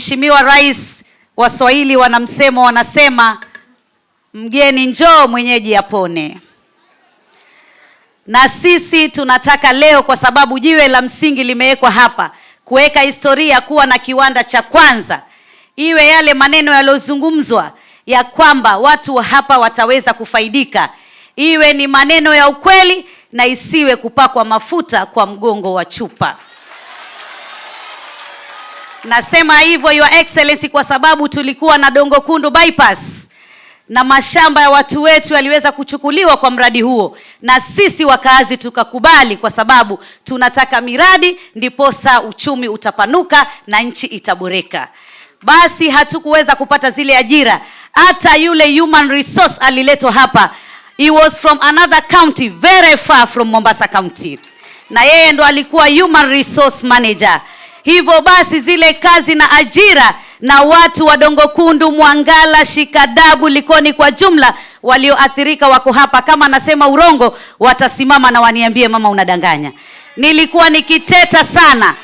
Mheshimiwa Rais, Waswahili wanasema mgeni njoo mwenyeji apone. Na sisi tunataka leo, kwa sababu jiwe la msingi limewekwa hapa, kuweka historia, kuwa na kiwanda cha kwanza, iwe yale maneno yaliyozungumzwa ya kwamba watu hapa wataweza kufaidika, iwe ni maneno ya ukweli na isiwe kupakwa mafuta kwa mgongo wa chupa. Nasema hivyo Your Excellency kwa sababu tulikuwa na Dongo Kundu bypass na mashamba ya watu wetu yaliweza kuchukuliwa kwa mradi huo, na sisi wakazi tukakubali kwa sababu tunataka miradi ndiposa uchumi utapanuka na nchi itaboreka. Basi hatukuweza kupata zile ajira. Hata yule human resource aliletwa hapa, he was from another county very far from Mombasa County, na yeye ndo alikuwa human resource manager. Hivyo basi zile kazi na ajira na watu wa Dongo Kundu, Mwangala, Shikadabu, Likoni kwa jumla walioathirika wako hapa. Kama nasema urongo watasimama na waniambie mama unadanganya. Nilikuwa nikiteta sana.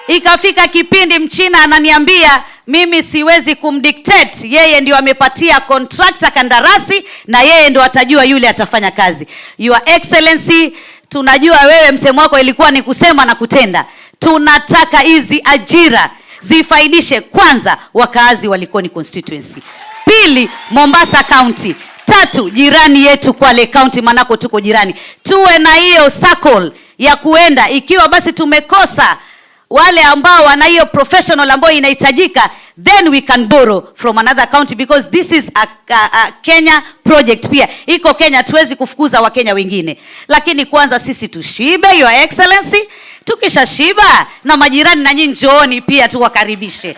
Ikafika kipindi mchina ananiambia mimi siwezi kumdictate, yeye ndio amepatia contractor kandarasi na yeye ndio atajua yule atafanya kazi. Your Excellency, tunajua wewe msemo wako ilikuwa ni kusema na kutenda. Tunataka hizi ajira zifaidishe kwanza wakazi wa Likoni constituency, pili Mombasa County, tatu jirani yetu Kwale County manako tuko jirani. Tuwe na hiyo circle ya kuenda, ikiwa basi tumekosa wale ambao wana hiyo professional ambao inahitajika, then we can borrow from another county because this is a Kenya project pia. Iko Kenya, tuwezi kufukuza wa Kenya wengine. Lakini kwanza sisi tushibe Your Excellency. Tukisha shiba na majirani na nyinyi njooni pia tuwakaribishe.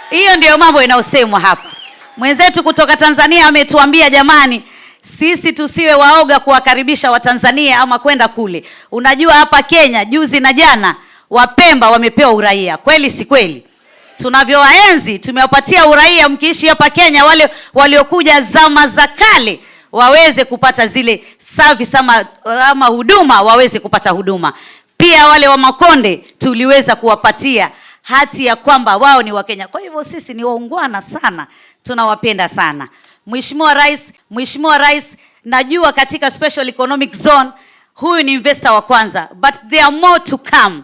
Hiyo ndio mambo inayosemwa hapa. Mwenzetu kutoka Tanzania ametuambia jamani, sisi tusiwe waoga kuwakaribisha wa Tanzania ama kwenda kule. Unajua hapa Kenya juzi na jana Wapemba wamepewa uraia. Kweli si kweli? Tunavyowaenzi tumewapatia uraia, mkiishi hapa Kenya wale waliokuja zama za kale waweze kupata zile service ama huduma, waweze kupata huduma. Pia wale wa Makonde tuliweza kuwapatia hati ya kwamba wao ni Wakenya. Kwa hivyo sisi ni waungwana sana, tunawapenda sana. Mheshimiwa Rais, najua katika special economic zone huyu ni investor wa kwanza, but there are more to come.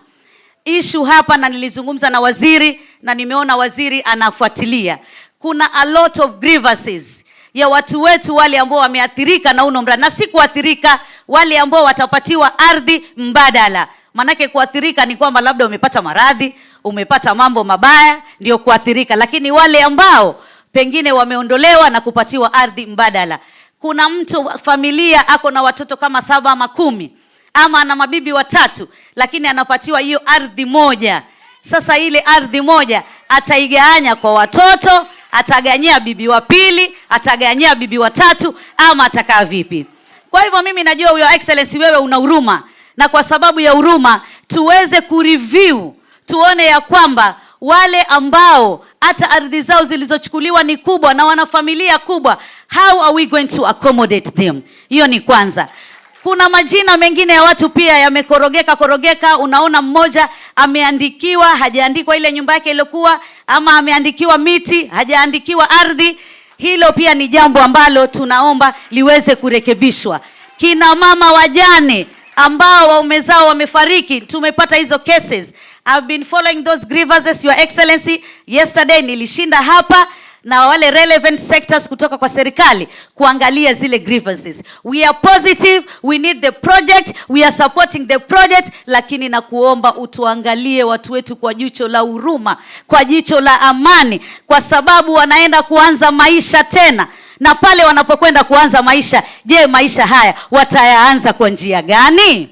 Issue hapa, na nilizungumza na waziri na nimeona waziri anafuatilia. Kuna a lot of grievances ya watu wetu wale ambao wameathirika na uno mradi, na si kuathirika, wale ambao watapatiwa ardhi mbadala. Manake kuathirika ni kwamba labda umepata maradhi, umepata mambo mabaya ndio kuathirika, lakini wale ambao pengine wameondolewa na kupatiwa ardhi mbadala. Kuna mtu familia ako na watoto kama 7 ama 10 ama ana mabibi 3, lakini anapatiwa hiyo ardhi moja. Sasa ile ardhi moja ataigawanya kwa watoto, ataganyia bibi wa pili, ataganyia bibi wa 3, ama atakaa vipi? Kwa hivyo mimi najua Your Excellency wewe una huruma, na kwa sababu ya huruma tuweze kureview, tuone ya kwamba wale ambao hata ardhi zao zilizochukuliwa ni kubwa na wana familia kubwa, how are we going to accommodate them? Hiyo ni kwanza. Kuna majina mengine ya watu pia yamekorogeka. Unaona mmoja ameandikiwa, hajaandikwa ile nyumba yake iliyokuwa, ama ameandikiwa miti, hajaandikiwa ardhi. Hilo pia ni jambo ambalo tunaomba liweze kurekebishwa. Kina mama wajane ambao waume zao wamefariki, tumepata hizo cases. I've been following those grievances Your Excellency. Yesterday nilishinda hapa na wale relevant sectors kutoka kwa serikali kuangalia zile grievances. We are positive, we need the project, we are supporting the project, lakini na kuomba utuangalie watu wetu kwa jicho la huruma, kwa jicho la amani, kwa sababu wanaenda kuanza maisha tena. Na pale wanapokwenda kuanza maisha, je, maisha haya watayaanza kwa njia gani?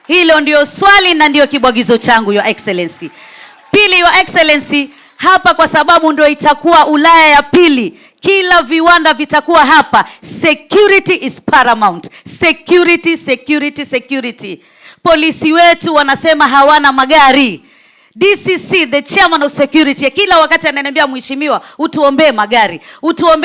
Hilo ndio swali na ndio kibwagizo changu Your Excellency. Pili Your Excellency, hapa kwa sababu ndio itakuwa Ulaya ya pili, kila viwanda vitakuwa hapa. Security is paramount. Security. Polisi wetu wanasema hawana magari. DCC, the chairman of security, kila wakati ananiambia mheshimiwa, utuombee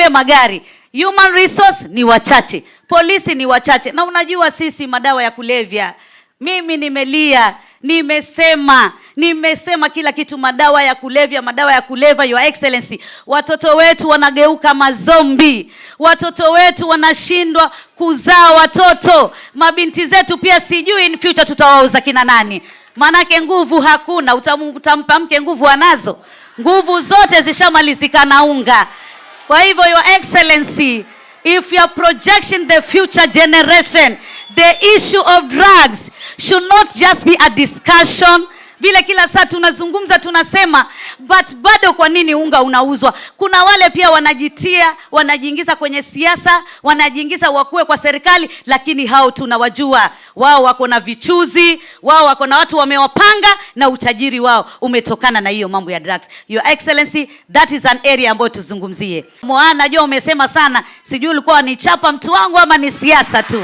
magari. Human resource ni wachache, polisi ni wachache. Na unajua sisi madawa ya kulevya, mimi nimelia, nimesema Nimesema kila kitu, madawa ya kulevya, Your Excellency. Watoto wetu wanageuka mazombi. Watoto wetu wanashindwa kuzaa watoto. Mabinti zetu pia sijui in future tutawauza kina nani. Manake nguvu hakuna, utampa mke nguvu anazo. Nguvu zote zishamalizika na unga. Kwa hivyo Your Excellency, if you are projecting the future generation, the issue of drugs should not just be a discussion. Vile kila saa tunazungumza tunasema, but bado kwa nini unga unauzwa? Kuna wale pia wanajiingiza kwenye siasa, wanajiingiza wakue kwa serikali, lakini hao tunawajua. Wao wako na vichuzi, wao wako na watu wamewapanga, na utajiri wao umetokana na hiyo mambo ya drugs. Your Excellency, that is an area ambayo tuzungumzie. Najua umesema sana, sijui ulikuwa ni chapa mtu wangu ama ni siasa tu.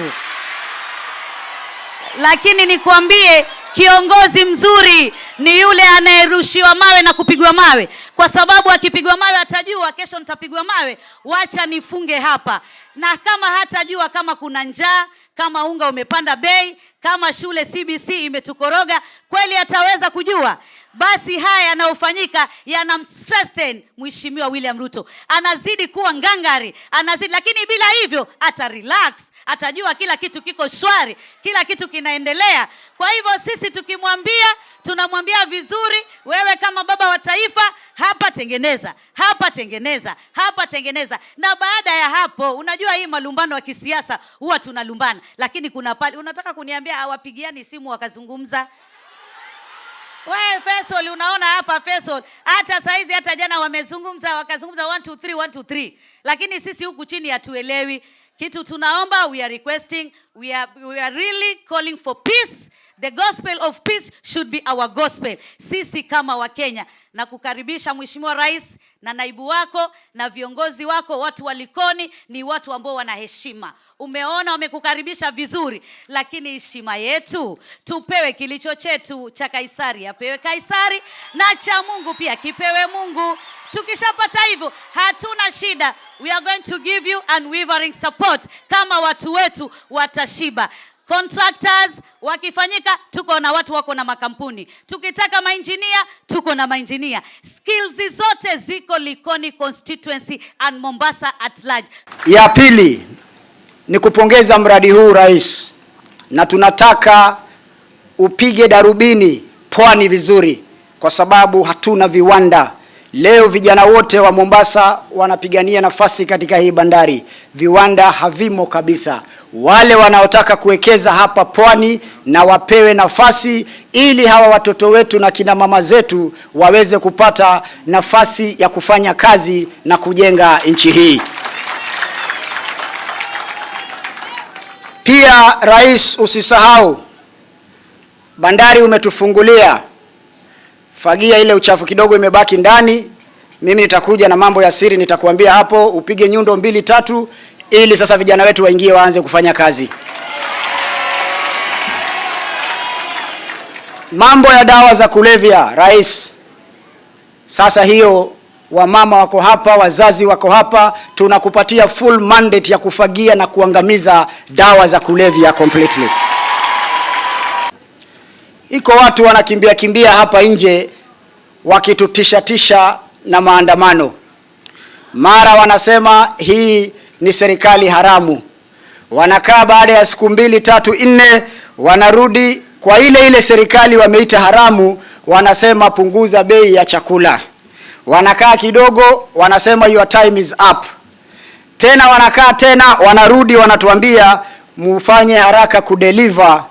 Lakini nikwambie, kiongozi mzuri ni yule anayerushiwa mawe na kupigwa mawe, kwa sababu akipigwa mawe atajua kesho nitapigwa mawe, wacha nifunge hapa. Na kama hatajua kama kuna njaa, kama unga umepanda bei, kama shule CBC imetukoroga, kweli ataweza kujua? Basi haya yanayofanyika yanamstrengthen Mheshimiwa William Ruto. Anazidi kuwa ngangari, lakini bila hivyo ata relax. Atajua kila kitu kiko shwari, kila kitu kinaendelea. Kwa hivyo sisi tukimwambia, tunamwambia vizuri, wewe kama baba wa taifa, hapa tengeneza, hapa tengeneza, hapa tengeneza. Na baada ya hapo, unajua hii malumbano wa kisiasa huwa tunalumbana, lakini kuna pale unataka kuniambia hawapigiani simu wakazungumza. Wewe Faisal, unaona hapa Faisal, hata saizi hata jana wakazungumza 1 2 3 1 2 3, lakini sisi huku chini hatuelewi. Kitu tunaomba, we are requesting, we are really calling for peace. The gospel of peace should be our gospel. Sisi kama wa Kenya, na kukaribisha Mheshimiwa Rais na naibu wako na viongozi wako. Watu wa Likoni ni watu ambao wana heshima. Umeona wamekukaribisha vizuri, lakini heshima yetu tupewe. Kilicho chetu cha Kaisari apewe Kaisari, na cha Mungu pia kipewe Mungu. Tukishapata hivyo hatuna shida. We are going to give you unwavering support kama watu wetu watashiba. Contractors wakifanyika, tuko na watu wako na makampuni. Tukitaka maengineer, tuko na maengineer. Skills zote ziko Likoni constituency and Mombasa at large. Ya pili ni kupongeza mradi huu Rais, na tunataka upige darubini pwani vizuri, kwa sababu hatuna viwanda. Leo vijana wote wa Mombasa wanapigania nafasi katika hii bandari. Viwanda havimo kabisa. Wale wanaotaka kuwekeza hapa pwani na wapewe nafasi, ili hawa watoto wetu na kina mama zetu waweze kupata nafasi ya kufanya kazi na kujenga nchi hii. Pia Rais, usisahau bandari umetufungulia. Fagia ile uchafu kidogo imebaki ndani. Mimi nitakuja na mambo ya siri, nitakuambia hapo, upige nyundo 2 3 ili sasa vijana wetu waingie waanze kufanya kazi. Mambo ya dawa za kulevya Rais, sasa hiyo wamama wako hapa, wazazi wako hapa, tunakupatia full mandate ya kufagia na kuangamiza dawa za kulevya completely. Iko watu wanakimbia hapa nje wakitutisha na maandamano. Mara wanasema hii ni serikali haramu. Wanakaa baada ya siku 2 3 4 wanarudi kwa ile serikali wameita haramu, wanasema punguza bei ya chakula. Wanakaa kidogo, wanasema your time is up. Tena wanakaa tena, wanarudi wanatuambia mufanye haraka kudeliver,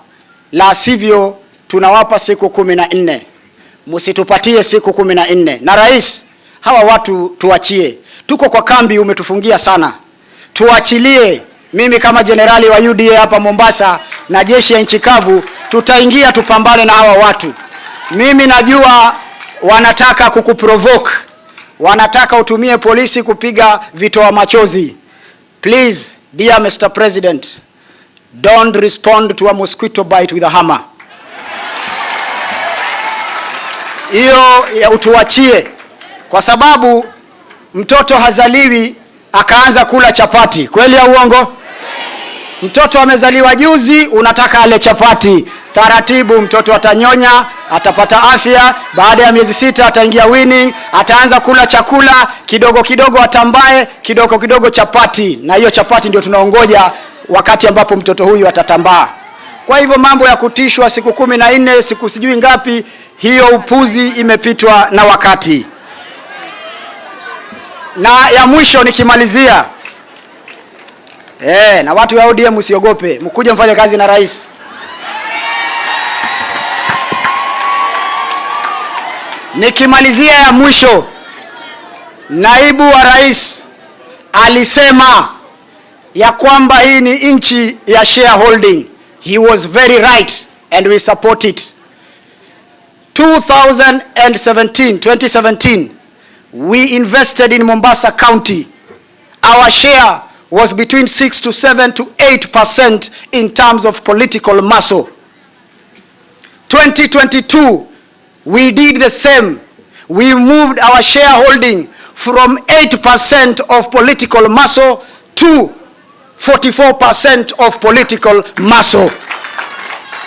la sivyo tunawapa siku 14. Msitupatie siku 14. Na Rais, hawa watu tuachie. Tuko kwa kambi, umetufungia sana. Tuachilie. Mimi kama generali wa UDA hapa Mombasa na jeshi ya nchi kavu, tutaingia tupambane na hawa watu. Mimi najua wanataka kukuprovoke. Wanataka utumie polisi kupiga vitoa machozi. Please, dear Mr. President, don't respond to a mosquito bite with a hammer. Hiyo ya utuachie, kwa sababu mtoto hazaliwi akaanza kula chapati. Kweli au uongo? Mtoto amezaliwa juzi, unataka ale chapati. Taratibu mtoto atanyonya, atapata afya. Baada ya miezi 6 ataingia winning, ataanza kula chakula kidogo kidogo, atambae kidogo kidogo chapati, na hiyo chapati ndio tunaongoja wakati ambapo mtoto huyu atatambaa. Kwa hivyo mambo ya kutishwa siku 14 siku sijui ngapi, hiyo upuzi imepitwa na wakati. Na ya mwisho nikimalizia, na watu wa ODM msiogope, mkuje mfanye kazi na rais. Nikimalizia ya mwisho, naibu wa rais alisema ya kwamba hii ni nchi ya shareholding. He was very right and we support it. 2017 we invested in Mombasa County. Our share was between 6 to 7 to 8% in terms of political muscle. 2022 we did the same. We moved our shareholding from 8% of political muscle to 44% of political muscle.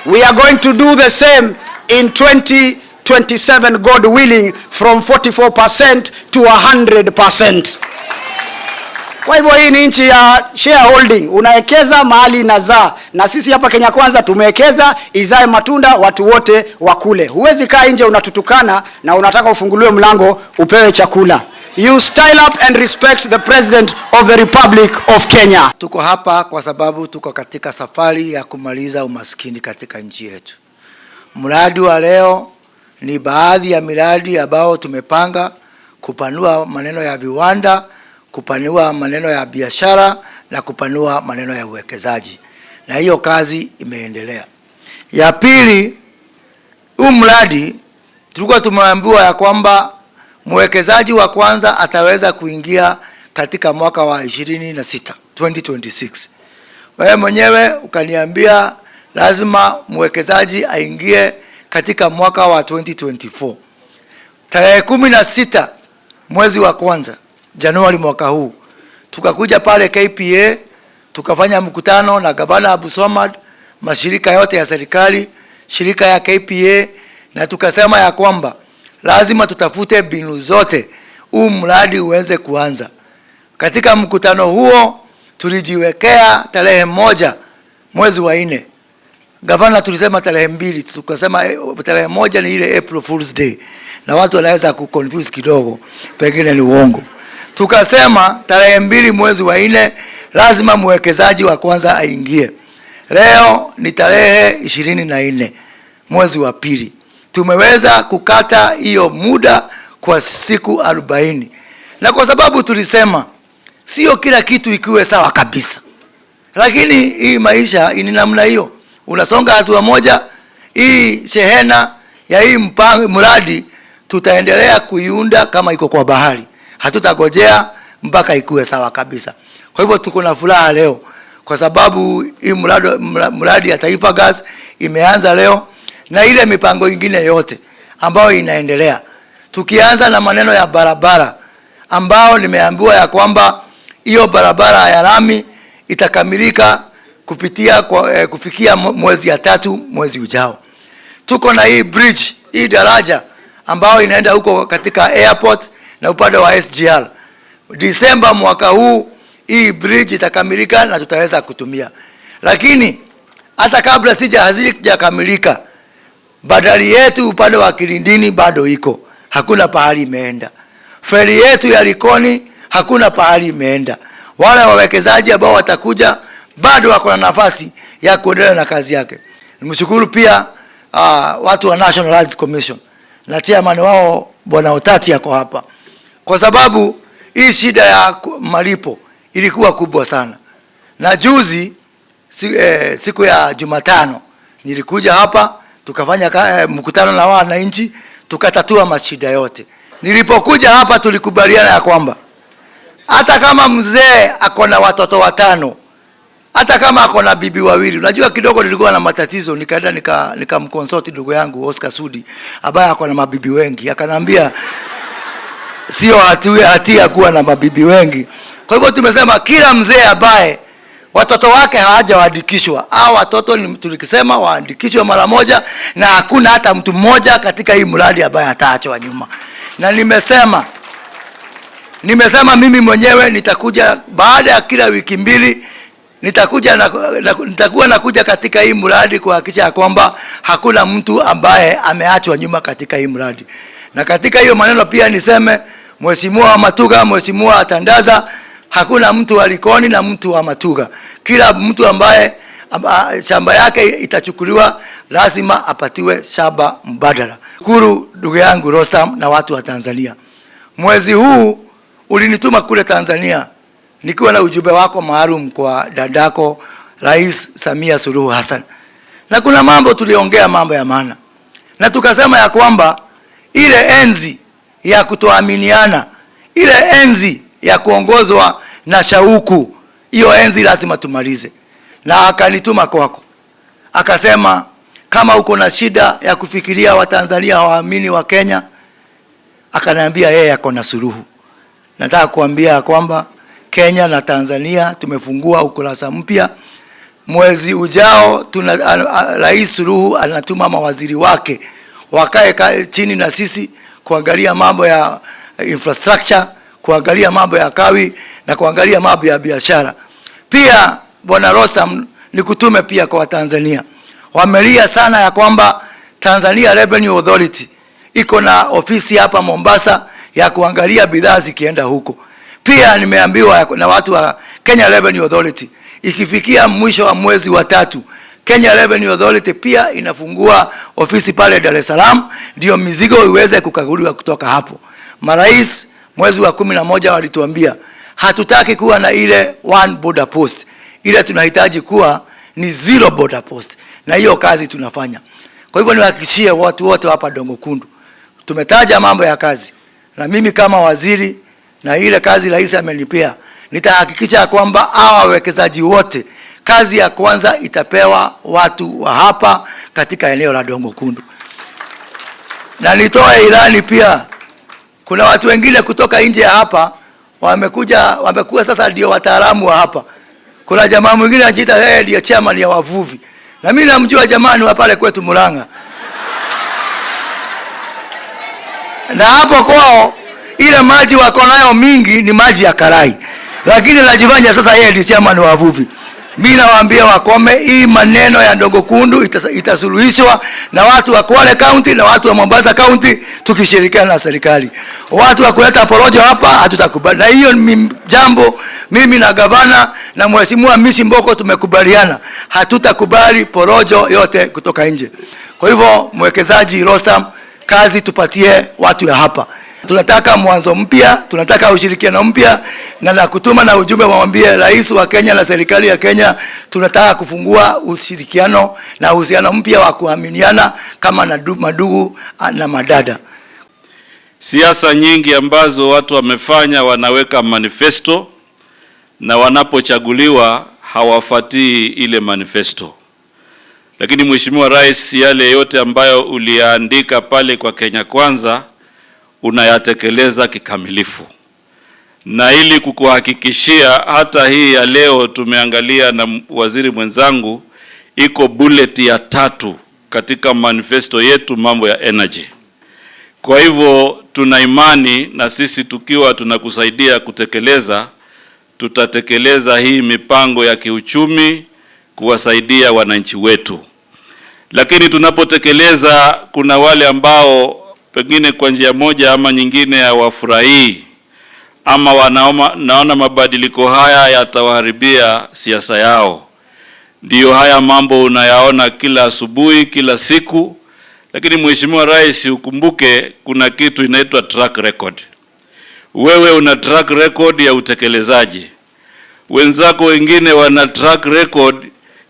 We are going to do the same in 2027, God willing, from 44% to 100%. Kwa hivyo hii ni nchi ya shareholding, unaekeza mahali inazaa, na sisi hapa Kenya Kwanza tumewekeza izae matunda, watu wote wakule. Huwezi kaa nje unatutukana na unataka ufunguliwe mlango upewe chakula. You style up and respect the President of the Republic of Kenya. Tuko hapa kwa sababu tuko katika safari ya kumaliza umaskini katika nchi yetu. Mradi wa leo ni baadhi ya miradi ambao tumepanga kupanua maneno ya viwanda, kupanua maneno ya biashara na kupanua maneno ya uwekezaji. Na hiyo kazi imeendelea. Ya pili, huu mradi tulikuwa tumeambiwa ya kwamba mwekezaji wa kwanza ataweza kuingia katika mwaka wa 2026. Wewe mwenyewe ukaniambia lazima mwekezaji aingie katika mwaka wa 2024. Tarehe 16 mwezi wa kwanza, Januari mwaka huu, tukakuja pale KPA, tukafanya mkutano na gavana Abu Somad, mashirika yote ya serikali, shirika ya KPA, na tukasema ya kwamba lazima tutafute mbinu zote huu mradi uweze kuanza. Katika mkutano huo tulijiwekea tarehe 1 mwezi wa 4. Gavana tulisema tarehe 2, tukasema tarehe 1 ni ile April Fool's Day, na watu wanaweza kuconfuse kidogo, pengine ni uongo. Tukasema tarehe 2 mwezi wa 4 lazima mwekezaji wa kwanza aingie. Leo ni tarehe 24 mwezi wa 2. Tumeweza kukata hiyo muda kwa siku 40. Na kwa sababu tulisema sio kila kitu ikiwe sawa kabisa, lakini hii maisha ni namna hiyo, unasonga hatua moja. Hii shehena ya hii mradi tutaendelea kuiunda kama iko kwa bahari, hatutagojea mpaka ikuwe sawa kabisa. Kwa hivyo tuko na furaha leo kwa sababu hii mradi ya Taifa Gas imeanza leo, na ile mipango ingine yote ambayo inaendelea. Tukianza na maneno ya barabara ambao nimeambiwa ya kwamba hiyo barabara ya lami itakamilika kufikia mwezi ya 3 mwezi ujao. Tuko na hii bridge, hii daraja ambao inaenda huko katika airport na upande wa SGR. Disemba mwaka huu hii bridge itakamilika na tutaweza kutumia. Lakini hata kabla hazijakamilika, bandari yetu upande wa Kilindini bado iko, hakuna pahali imeenda. Feri yetu ya Likoni hakuna pahali imeenda. Wale wawekezaji ambao watakuja bado wako na nafasi ya kuendelea na kazi yake. Nimshukuru pia watu wa National Rights Commission na chairman wao Bwana Otati yako hapa, kwa sababu hii shida ya malipo ilikuwa kubwa sana. Na juzi siku ya Jumatano nilikuja hapa tukafanya mkutano na wananchi, tukatatua mashida yote. Nilipokuja hapa tulikubaliana ya kwamba hata kama mzee akona watoto 5, hata kama akona bibi 2, unajua kidogo nilikuwa na matatizo, nikaenda nikamconsult ndugu yangu Oscar Sudi ambaye akona mabibi wengi, akanambia sio hatia kuwa na mabibi wengi. Kwa hivyo tumesema kila mzee ambaye watoto wake hawajaandikishwa. Hao watoto tulikisema waandikishwe mara moja, na hakuna hata mtu mmoja katika hii mradi ambaye ataachwa nyuma. Na nimesema mimi mwenyewe nitakuja baada ya kila wiki mbili, nitakuwa nakuja katika hii mradi kuhakikisha kwamba hakuna mtu ambaye ameachwa nyuma katika hii mradi. Na katika hiyo maneno pia niseme, Mheshimiwa Matuga, Mheshimiwa Tandaza, hakuna mtu wa Likoni na mtu wa Matuga. Kila mtu ambaye shamba yake itachukuliwa lazima apatiwe shamba mbadala. Shukuru ndugu yangu Rostam na watu wa Tanzania. Mwezi huu ulinituma kule Tanzania nikiwa na ujumbe wako maalum kwa dadako Rais Samia Suluhu Hassan. Na kuna mambo tuliongea, mambo ya maana. Na tukasema ya kwamba ile enzi ya kutoaminiana, ile enzi ya kuongozwa na shauku, hiyo enzi lazima tumalize. Na akanituma kwako. Akasema kama uko na shida ya kufikiria Watanzania waamini wa Kenya, akaniambia yeye ako na suluhu. Nataka kuambia kwamba Kenya na Tanzania tumefungua ukurasa mpya. Mwezi ujao Rais Suluhu anatuma mawaziri wake wakae chini na sisi kuangalia mambo ya infrastructure, kuangalia mambo ya kawi na kuangalia mambo ya biashara. Pia Bwana Rostam, nikutume pia kwa Tanzania. Wamelia sana ya kwamba Tanzania Revenue Authority iko na ofisi hapa Mombasa ya kuangalia bidhaa zikienda huko. Pia nimeambiwa na watu wa Kenya Revenue Authority, ikifikia mwisho wa mwezi wa 3, Kenya Revenue Authority pia inafungua ofisi pale Dar es Salaam, ndio mizigo iweze kukaguliwa kutoka hapo. Marais mwezi wa 11 walituambia hatutaki kuwa na ile one border post, ile tunahitaji kuwa ni zero border post, na hiyo kazi tunafanya. Kwa hivyo niwahakikishie watu wote hapa Dongo Kundu, tumetaja mambo ya kazi, na mimi kama waziri na ile kazi rais amenipea, nitahakikisha kwamba hawa wawekezaji wote kazi ya kwanza itapewa watu wa hapa katika eneo la Dongo Kundu. Na nitoe ilani pia, kuna watu wengine kutoka nje ya hapa wamekuwa sasa ndio wataalamu wa hapa. Kuna jamaa mwingine anajiita yeye ndio chairman ya wavuvi, na mimi namjua jamani wa pale kwetu Murang'a. Na hapo kwao ile maji wako nayo mingi ni maji ya karai, lakini najifanya sasa yeye ndio chairman wa wavuvi. Mimi nawaambia wakome, hii maneno ya Dongo Kundu itasuluhishwa na watu wa Kwale County na watu wa Mombasa County tukishirikiana na serikali. Watu wa kuleta porojo hapa hatutakubali. Na hiyo jambo mimi na gavana na Mheshimiwa Mishi Mboko tumekubaliana, hatutakubali porojo yote kutoka nje. Kwa hivyo mwekezaji Rostam, kazi tupatie watu ya hapa. Tunataka mwanzo mpya, tunataka ushirikiano mpya, na nakutuma na ujumbe mwambie Rais wa Kenya na serikali ya Kenya, tunataka kufungua ushirikiano na uhusiano mpya wa kuaminiana kama madugu na madada. Siasa nyingi ambazo watu wamefanya, wanaweka manifesto na wanapochaguliwa hawafuatii ile manifesto. Lakini Mheshimiwa Rais, yale yote ambayo uliandika pale kwa Kenya Kwanza unayatekeleza kikamilifu. Na ili kukuhakikishia, hata hii ya leo tumeangalia na waziri mwenzangu, iko bullet ya 3 katika manifesto yetu mambo ya energy. Kwa hivyo tuna imani na sisi tukiwa tunakusaidia kutekeleza, tutatekeleza hii mipango ya kiuchumi kuwasaidia wananchi wetu. Lakini tunapotekeleza, kuna wale ambao pengine kwa njia moja ama nyingine hawafurahii ama naona mabadiliko haya yatawaharibia siasa yao. Ndiyo haya mambo unayaona kila asubuhi, kila siku. Lakini Mheshimiwa Rais, ukumbuke kuna kitu inaitwa track record. Wewe una track record ya utekelezaji. Wenzako wengine wana track record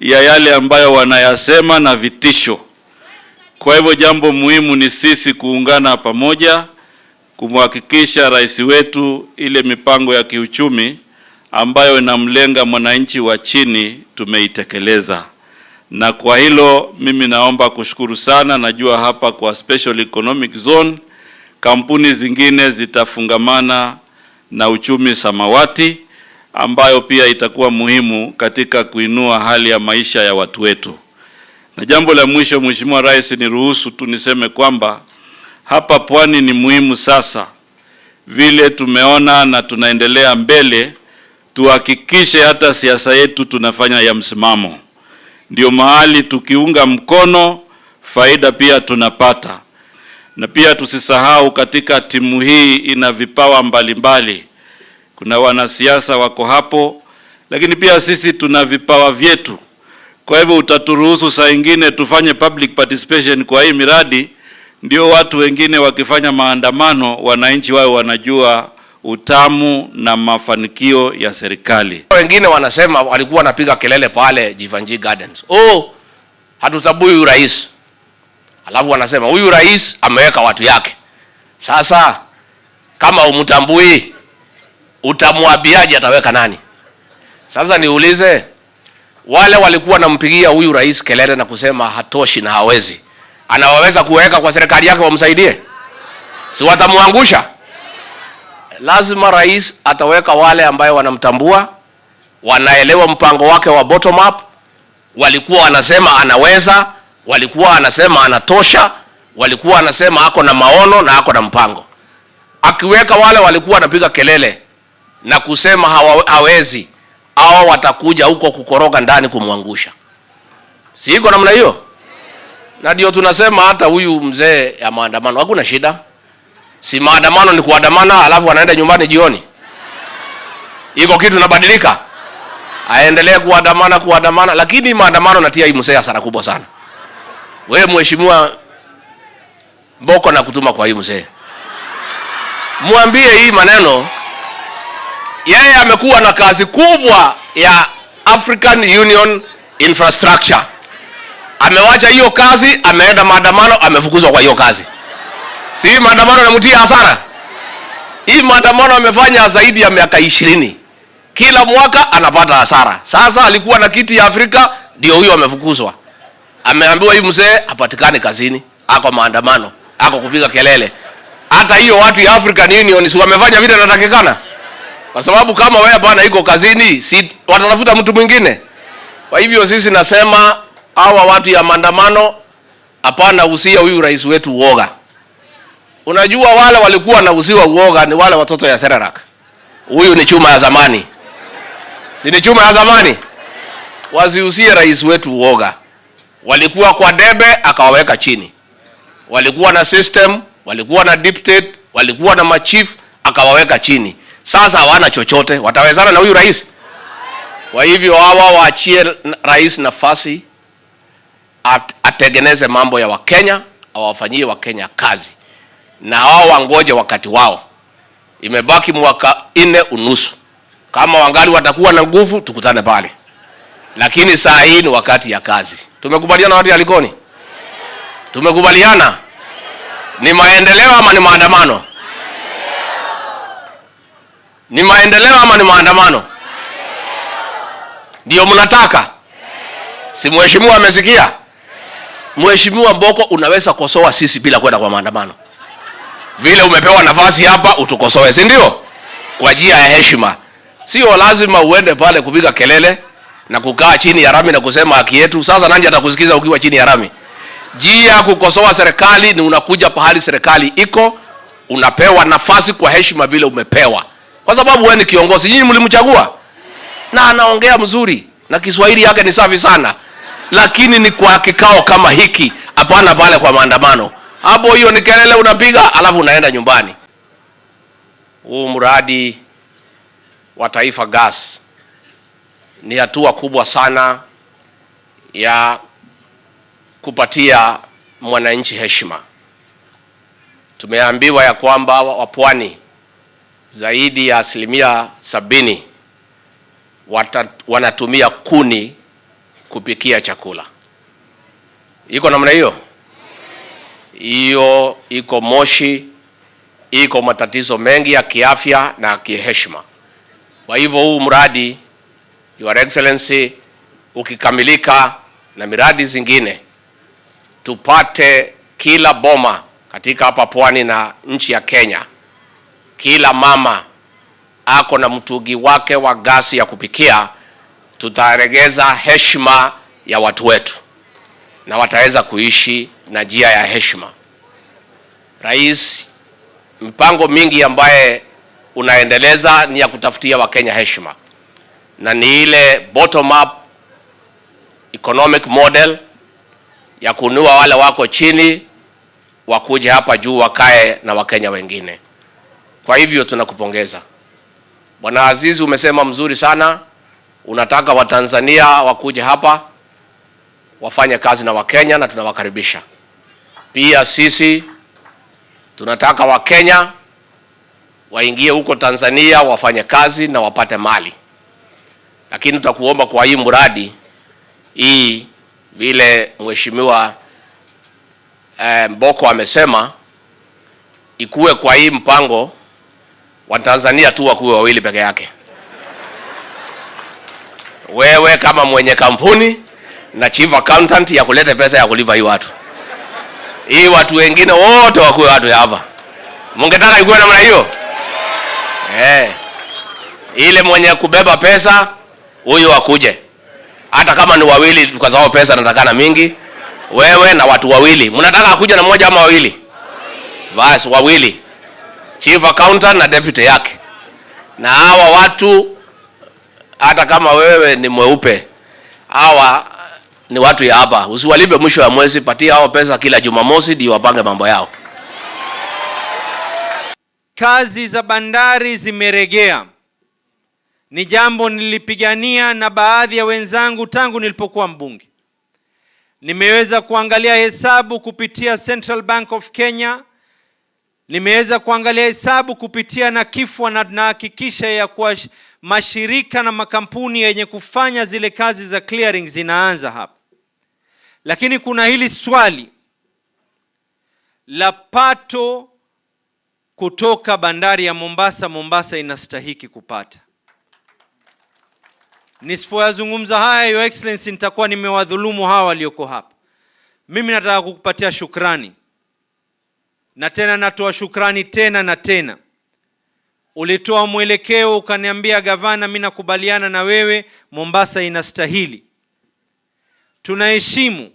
ya yale ambayo wanayasema na vitisho. Kwa hivyo jambo muhimu ni sisi kuungana pamoja kumhakikisha rais wetu ile mipango ya kiuchumi ambayo inamlenga mwananchi wa chini tumeitekeleza. Na kwa hilo mimi naomba kushukuru sana. Najua hapa kwa special economic zone kampuni zingine zitafungamana na uchumi samawati, ambayo pia itakuwa muhimu katika kuinua hali ya maisha ya watu wetu. Na jambo la mwisho, Mheshimiwa Rais, niruhusu tu niseme kwamba hapa Pwani ni muhimu sasa, vile tumeona na tunaendelea mbele, tuhakikishe hata siasa yetu tunafanya ya msimamo. Ndio mahali tukiunga mkono, faida pia tunapata. Na pia tusisahau katika timu hii ina vipawa mbalimbali. Kuna wanasiasa wako hapo, lakini pia sisi tuna vipawa vyetu. Kwa hivyo utaturuhusu saa ingine tufanye public participation kwa hii miradi, ndio watu wengine wakifanya maandamano wananchi wao wanajua utamu na mafanikio ya serikali. Wengine wanasema walikuwa wanapiga kelele pale Jivanji Gardens, hatutabui huyu rais. Alafu wanasema huyu rais ameweka watu yake. Sasa kama umtambui, utamwabiaje ataweka nani? Sasa niulize, wale walikuwa nampigia huyu rais kelele na kusema hatoshi na hawezi, anawaweza kuweka kwa serikali yake wamsaidie? Si watamwangusha? Lazima rais ataweka wale ambayo wanamtambua, wanaelewa mpango wake wa bottom up, walikuwa wanasema anaweza, walikuwa wanasema anatosha, walikuwa wanasema ako na maono na ako na mpango. Akiweka wale walikuwa wanapiga kelele na kusema hawezi, hao watakuja huko kukoroga ndani kumwangusha. Si iko namna hiyo? Na ndio tunasema hata huyu mzee ya maandamano hakuna shida. Si maandamano ni kuandamana alafu anaenda nyumbani jioni. Iko kitu nabadilika? Aendelee kuandamana, lakini maandamano natia hii mzee hasara kubwa sana. Wewe mheshimiwa Boko na kutuma kwa hii mzee, mwambie hii maneno. Yeye amekuwa na kazi kubwa ya African Union Infrastructure. Amewacha hiyo kazi, ameenda maandamano, amefukuzwa kwa hiyo kazi. Si maandamano namtia hasara? Hii maandamano amefanya zaidi ya miaka 20. Kila mwaka anapata hasara. Sasa alikuwa na kiti ya Afrika, ndio huyo amefukuzwa. Ameambiwa hii mzee hapatikani kazini, ako maandamano, ako kupiga kelele. Hata hiyo watu ya African Union si wamefanya vile inatakikana? Kwa sababu kama wewe bwana iko kazini, si watatafuta mtu mwingine. Kwa hivyo sisi nasema hawa watu ya maandamano hapana usia huyu rais wetu uoga. Unajua wale walikuwa na usiwa uoga ni wale watoto ya Serarak. Huyu ni chuma ya zamani. Si ni chuma ya zamani? Wasiusie rais wetu uoga. Walikuwa kwa debe akawaweka chini. Walikuwa na system, walikuwa na deep state, walikuwa na machief akawaweka chini. Sasa hawana chochote, watawezana na huyu rais? Kwa hivyo hawa waachie rais nafasi atengeneze mambo ya Wakenya, awafanyie Wakenya kazi. Na hao wangoje wakati wao. Imebaki mwaka 4 unusu. Kama wangali watakuwa na nguvu tukutane pale. Lakini saa hii ni wakati ya kazi. Tumekubaliana watu ya Likoni? Tumekubaliana? Ni maendeleo ama ni maandamano? Ni maendeleo ama ni maandamano? Ndio mnataka? Si mheshimiwa amesikia? Mheshimiwa Mboko, unaweza kosoa sisi bila kwenda kwa maandamano. Vile umepewa nafasi hapa utukosoe, si ndio? Kwa njia ya heshima. Sio lazima uende pale kupiga kelele na kukaa chini ya rami na kusema haki yetu. Sasa nani atakusikiza ukiwa chini ya rami? Njia kukosoa serikali ni unakuja pahali serikali iko, unapewa nafasi kwa heshima vile umepewa. Kwa sababu wewe ni kiongozi, nyinyi mlimchagua. Na anaongea mzuri na Kiswahili yake ni safi sana. Lakini ni kwa kikao kama hiki, hapana pale kwa maandamano. Hapo hiyo ni kelele unapiga alafu unaenda nyumbani. Huu mradi wa Taifa Gas ni hatua kubwa sana ya kupatia mwananchi heshima. Tumeambiwa ya kwamba wapwani zaidi ya 70% wanatumia kuni kupikia chakula. Iko namna hiyo? Hiyo iko moshi, iko matatizo mengi ya kiafya na kiheshima. Kwa hivyo huu mradi, Your Excellency, ukikamilika na miradi zingine, tupate kila boma katika hapa pwani na nchi ya Kenya, kila mama ako na mtungi wake wa gasi ya kupikia, tutaregeza heshima ya watu wetu na wataweza kuishi na njia ya heshima. Rais, mpango mingi ambaye unaendeleza ni ya kutafutia Wakenya heshima, na ni ile bottom up economic model ya kunua wale wako chini wakuje hapa juu wakae na Wakenya wengine. Kwa hivyo tunakupongeza Bwana Azizi, umesema mzuri sana. Unataka Watanzania wakuje hapa wafanye kazi na Wakenya, na tunawakaribisha. Pia sisi tunataka Wakenya waingie huko Tanzania wafanye kazi na wapate mali. Lakini tutakuomba kwa hii mradi hii, vile mheshimiwa Mboko amesema, ikuwe kwa hii mpango wa Tanzania tu wakuwe wawili peke yake. Wewe kama mwenye kampuni na chief accountant ya kuleta pesa ya kulipa hii watu. Hii watu wengine wote wakuwe watu hapa. Mungetaka ikuwe namna hiyo? Ile mwenye kubeba pesa huyu akuje. Hata kama ni wawili, kwa sababu pesa natakana mingi. Wewe na watu wawili. Mnataka akuje na mmoja ama wawili? Basi wawili. Chief accountant na deputy yake. Na hawa watu, hata kama wewe ni mweupe, hawa ni watu ya hapa. Usiwalipe mwisho wa mwezi, patia hao pesa kila Jumamosi ndio wapange mambo yao. Kazi za bandari zimeregea. Ni jambo nilipigania na baadhi ya wenzangu tangu nilipokuwa mbunge. Nimeweza kuangalia hesabu kupitia Central Bank of Kenya. Nimeweza kuangalia hesabu kupitia na kifwa, na hakikisha ya kuwa mashirika na makampuni yenye kufanya zile kazi za clearing zinaanza hapa. Lakini kuna hili swali la pato kutoka bandari ya Mombasa inastahiki kupata. Nisipoyazungumza haya, Your Excellency, nitakuwa nimewadhulumu hawa walioko hapa. Mimi nataka kukupatia shukrani. Na tena natoa shukrani tena na tena. Ulitoa mwelekeo ukaniambia, gavana, mimi nakubaliana na wewe, Mombasa inastahili. Tunaheshimu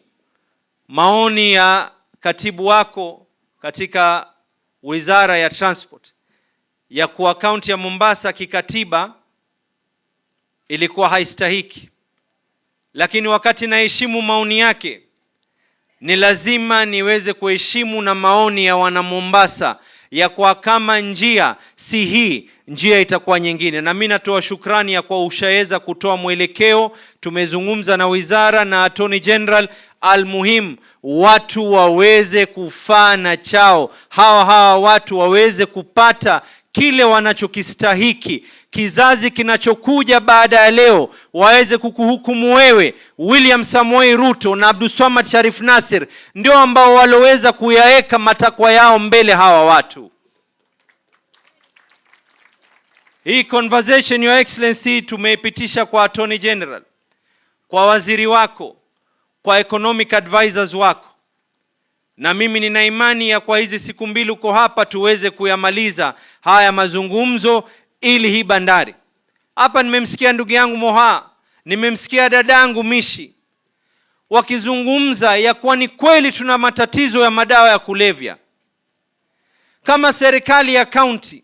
maoni ya katibu wako katika Wizara ya Transport ya kuwa kaunti ya Mombasa kikatiba ilikuwa haistahiki. Lakini wakati naheshimu maoni yake, ni lazima niweze kuheshimu na maoni ya wana Mombasa ya kwa kama njia si hii, njia itakuwa nyingine. Na mimi natoa shukrani ya kwa ushaweza kutoa mwelekeo. Tumezungumza na wizara na Attorney General, almuhim watu waweze kufana chao. Hawa watu waweze kupata kile wanachokistahiki. Kizazi kinachokuja baada ya leo waweze kukuhukumu wewe, William Samoei Ruto na Abdulswamad Sharif Nassir, ndio ambao waloweza kuyaweka matakwa yao mbele hawa watu. Hii conversation, Your Excellency, tumeipitisha kwa Attorney General, kwa waziri wako, kwa economic advisors wako. Na mimi nina imani ya kwa hizi siku mbili uko hapa tuweze kuyamaliza haya mazungumzo ili hii bandari. Hapa nimemsikia ndugu yangu Moha, nimemsikia dadangu Mishi wakizungumza ya kuwa ni kweli tuna matatizo ya madawa ya kulevya. Kama serikali ya county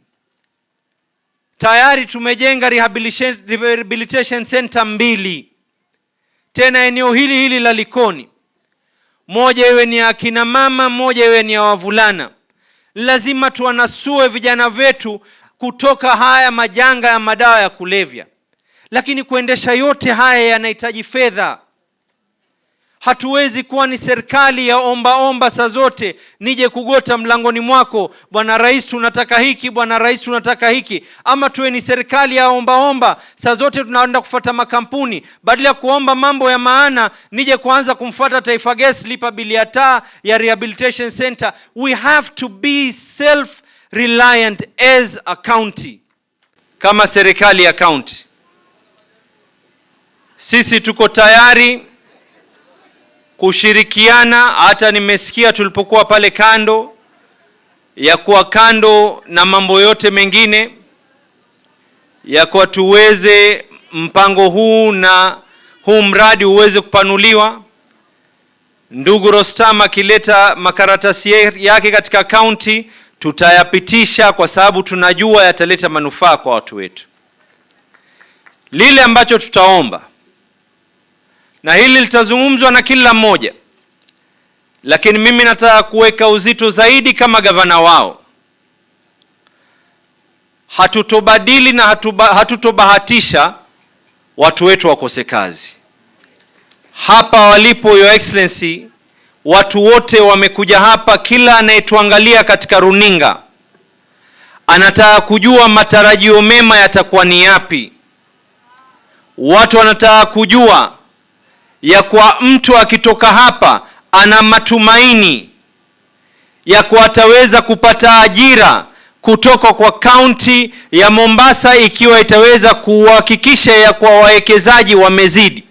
tayari tumejenga rehabilitation center 2 tena eneo hili la Likoni. Moja iwe ni akina mama, moja iwe ni ya wavulana. Lazima tuwanasue vijana wetu kutoka haya majanga ya madawa ya kulevya. Lakini kuendesha yote haya yanahitaji fedha. Hatuwezi kuwa ni serikali ya omba saa zote, nije kugota mlangoni mwako, bwana rais tunataka hiki, bwana rais tunataka hiki. Ama tuwe ni serikali ya omba saa zote tunaenda kufuata makampuni, badala ya kuomba mambo ya maana nije kuanza kumfuata Taifa Gas, lipa bili ya taa ya rehabilitation center. We have to be self-reliant as a county. Kama serikali ya county, sisi tuko tayari kushirikiana. Hata nimesikia tulipokuwa pale kando ya kuwa kando na mambo yote mengine, ya kwa tuweze mpango huu na huu mradi uweze kupanuliwa. Ndugu Rostam akileta makaratasi yake katika kaunti, tutayapitisha kwa sababu tunajua yataleta manufaa kwa watu wetu. Lile ambacho tutaomba, na hili litazungumzwa na kila mmoja, lakini mimi nataka kuweka uzito zaidi kama gavana wao. Hatutobadili na hatutobahatisha watu wetu wakose kazi. Hapa walipo Your Excellency, watu wote wamekuja hapa, kila anayetuangalia katika runinga anataka kujua matarajio mema yatakuwa ni yapi. Watu wanataka kujua ya kwa mtu akitoka hapa ana matumaini ya kwa ataweza kupata ajira kutoka kwa kaunti ya Mombasa, ikiwa itaweza kuhakikisha ya kwa wawekezaji wamezidi.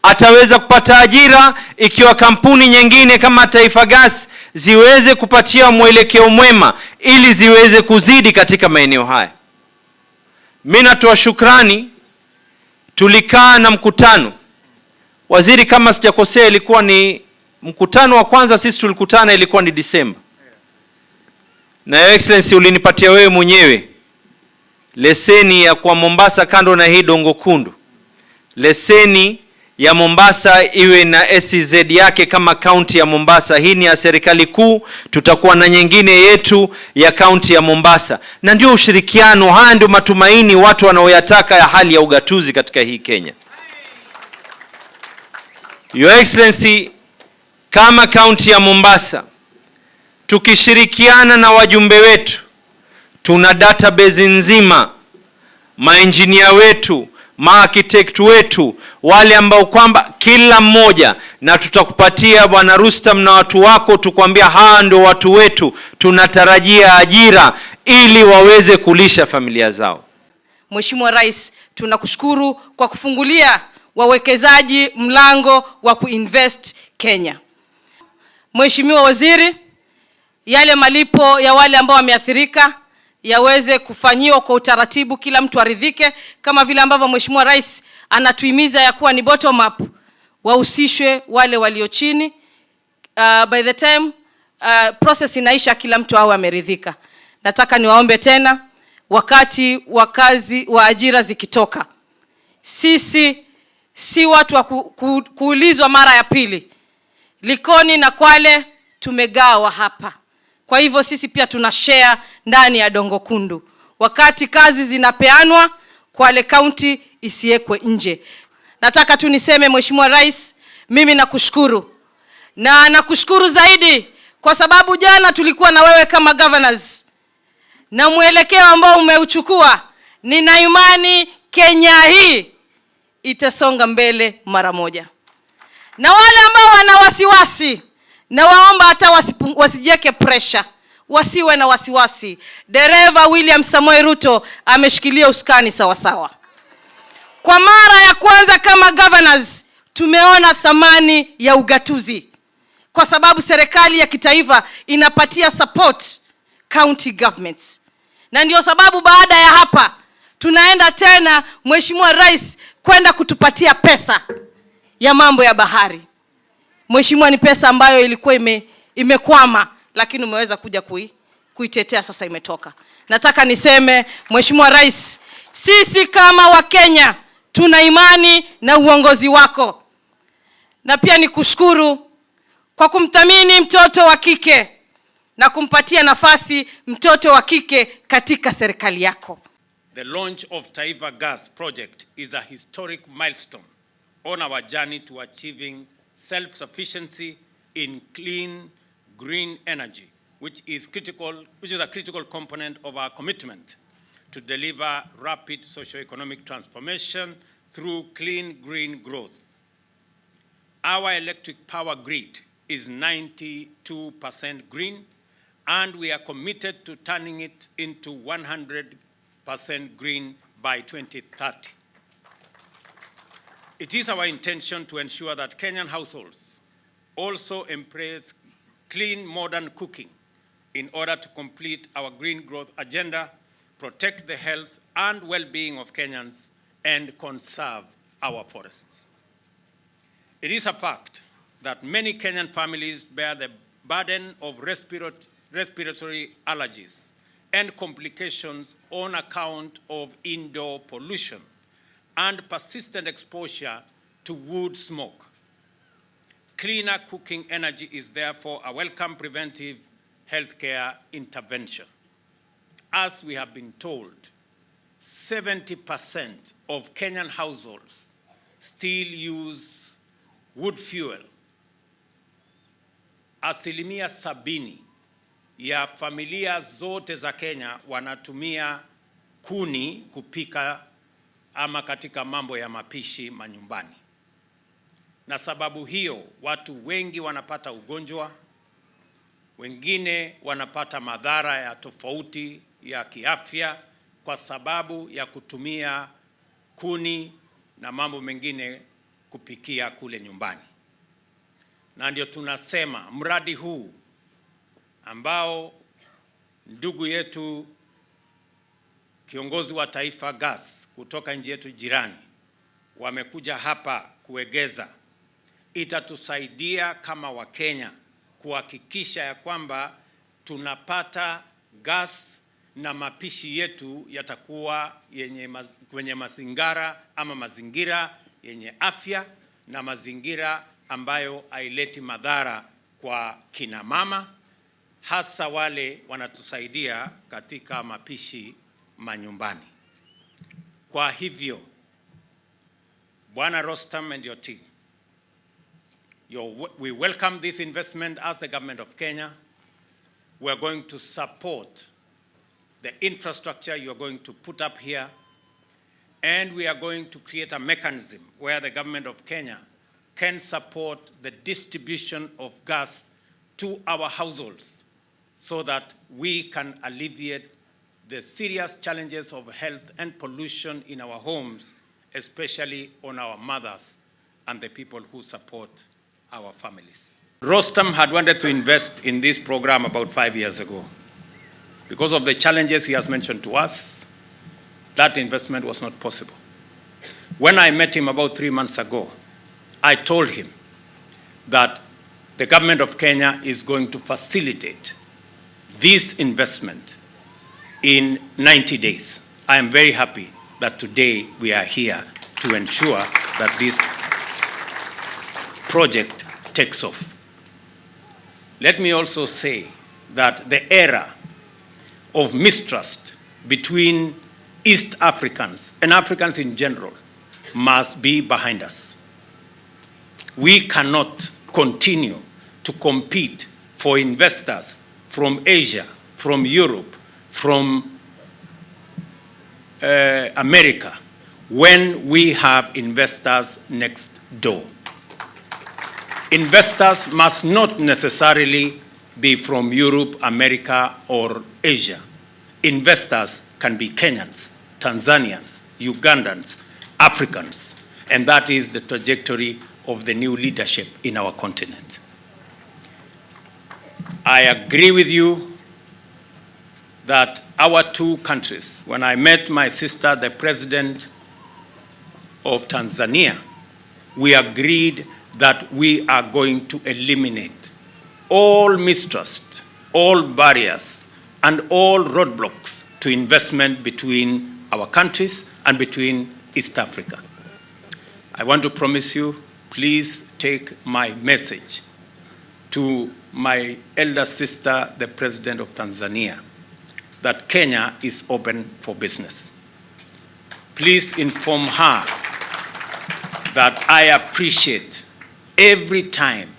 Ataweza kupata ajira ikiwa kampuni nyingine kama Taifa Gas ziweze kupatia mwelekeo mwema ili ziweze kuzidi katika maeneo haya. Mimi natoa shukrani. Tulikaa na mkutano waziri, kama sijakosea ilikuwa ni mkutano wa kwanza sisi tulikutana, ilikuwa ni Disemba. Na Your Excellency ulinipatia wewe mwenyewe leseni ya kwa Mombasa, kando na hii Dongo Kundu, leseni ya Mombasa iwe na SEZ yake kama kaunti ya Mombasa. Hii ni ya serikali kuu, tutakuwa na nyingine yetu ya kaunti ya Mombasa. Na ndio ushirikiano, haya ndio matumaini watu wanaoyataka ya hali ya ugatuzi katika hii Kenya. Your Excellency, kama kaunti ya Mombasa tukishirikiana na wajumbe wetu, tuna database nzima, maengineer wetu, maarchitect wetu, wale ambao kwamba kila mmoja, na tutakupatia Bwana Rustam na watu wako, tukwambia haa ndio watu wetu, tunatarajia ajira ili waweze kulisha familia zao. Mheshimiwa Rais, tunakushukuru kwa kufungulia wawekezaji mlango wa kuinvest Kenya. Mheshimiwa Waziri, yale malipo ya wale ambao wameathirika yaweze kufanyiwa kwa utaratibu, kila mtu aridhike, kama vile ambavyo Mheshimiwa Rais anatuhimiza ya kuwa ni bottom up, wahusishwe wale walio chini. By the time process inaisha, kila mtu awe ameridhika. Nataka niwaombe tena, wakati wakazi wa ajira zikitoka, sisi si watu wa kuulizwa mara ya pili. Likoni na Kwale tumegawa hapa, kwa hivyo sisi pia tuna share ndani ya Dongo Kundu. Wakati kazi zinapeanwa, Kwale County isiekwe nje. Nataka tu niseme Mheshimiwa Rais, mimi nakushukuru. Na nakushukuru zaidi kwa sababu jana tulikuwa na wewe kama governors, na mwelekeo ambao umeuchukua, nina imani Kenya hii itasonga mbele mara moja. Na wale ambao wana wasiwasi, na waomba hata wasijeke pressure, wasiwe na wasiwasi. Dereva William Samoei Ruto ameshikilia usukani sawa sawa. Kwa mara ya kwanza kama governors tumeona thamani ya ugatuzi, kwa sababu serikali ya kitaifa inapatia support county governments. Na ndio sababu baada ya hapa tunaenda tena Mheshimiwa Rais kwenda kutupatia pesa ya mambo ya bahari. Mheshimiwa, ni pesa ambayo ilikuwa imekwama, lakini umeweza kuja kuitetea, sasa imetoka. Nataka niseme Mheshimiwa Rais, sisi kama Wakenya tuna imani na uongozi wako, na pia nikushukuru kwa kumthamini mtoto wa kike na kumpatia nafasi mtoto wa kike katika serikali yako. The launch of Taifa Gas project is a historic milestone on our journey to achieving self-sufficiency in clean, green energy, which is a critical component of our commitment to deliver rapid socio-economic transformation through clean, green growth. Our electric power grid is 92% green, and we are committed to turning it into 100% green by 2030. It is our intention to ensure that Kenyan households also embrace clean, modern cooking in order to complete our green growth agenda protect the health and well-being of Kenyans, and conserve our forests. It is a fact that many Kenyan families bear the burden of respiratory allergies and complications on account of indoor pollution and persistent exposure to wood smoke. Cleaner cooking energy is therefore a welcome preventive healthcare intervention. As we have been told, 70% of Kenyan households still use wood fuel. 70% ya familia zote za Kenya wanatumia kuni kupika ama katika mambo ya mapishi manyumbani. Na sababu hiyo watu wengi wanapata ugonjwa, wengine wanapata madhara ya tofauti ya kiafya kwa sababu ya kutumia kuni na mambo mengine kupikia kule nyumbani. Na ndio tunasema mradi huu ambao ndugu yetu kiongozi wa Taifa Gas kutoka nchi yetu jirani wamekuja hapa kuegeza, itatusaidia kama Wakenya kuhakikisha ya kwamba tunapata gas na mapishi yetu yatakuwa kwenye mazingira ama mazingira yenye afya na mazingira ambayo haileti madhara kwa kina mama, hasa wale wanatusaidia katika mapishi manyumbani. Kwa hivyo, Bwana Rostam and your team, we welcome this investment as the government of Kenya. We are going to support the infrastructure you are going to put up here, and we are going to create a mechanism where the government of Kenya can support the distribution of gas to our households so that we can alleviate the serious challenges of health and pollution in our homes, especially on our mothers and the people who support our families. Rostam had wanted to invest in this program about 5 years ago. Because of the challenges he has mentioned to us, that investment was not possible. When I met him about 3 months ago, I told him that the government of Kenya is going to facilitate this investment in 90 days. I am very happy that today we are here to ensure that this project takes off. Let me also say that the era of mistrust between East Africans and Africans in general must be behind us. We cannot continue to compete for investors from Asia, from Europe, from America, when we have investors next door. Investors must not necessarily be from Europe, America, or Asia. Investors can be Kenyans, Tanzanians, Ugandans, Africans, and that is the trajectory of the new leadership in our continent. I agree with you that our two countries, when I met my sister, the president of Tanzania, we agreed that we are going to eliminate all mistrust, all barriers, and all roadblocks to investment between our countries and between East Africa. I want to promise you, please take my message to my elder sister, the president of Tanzania, that Kenya is open for business. Please inform her that I appreciate every time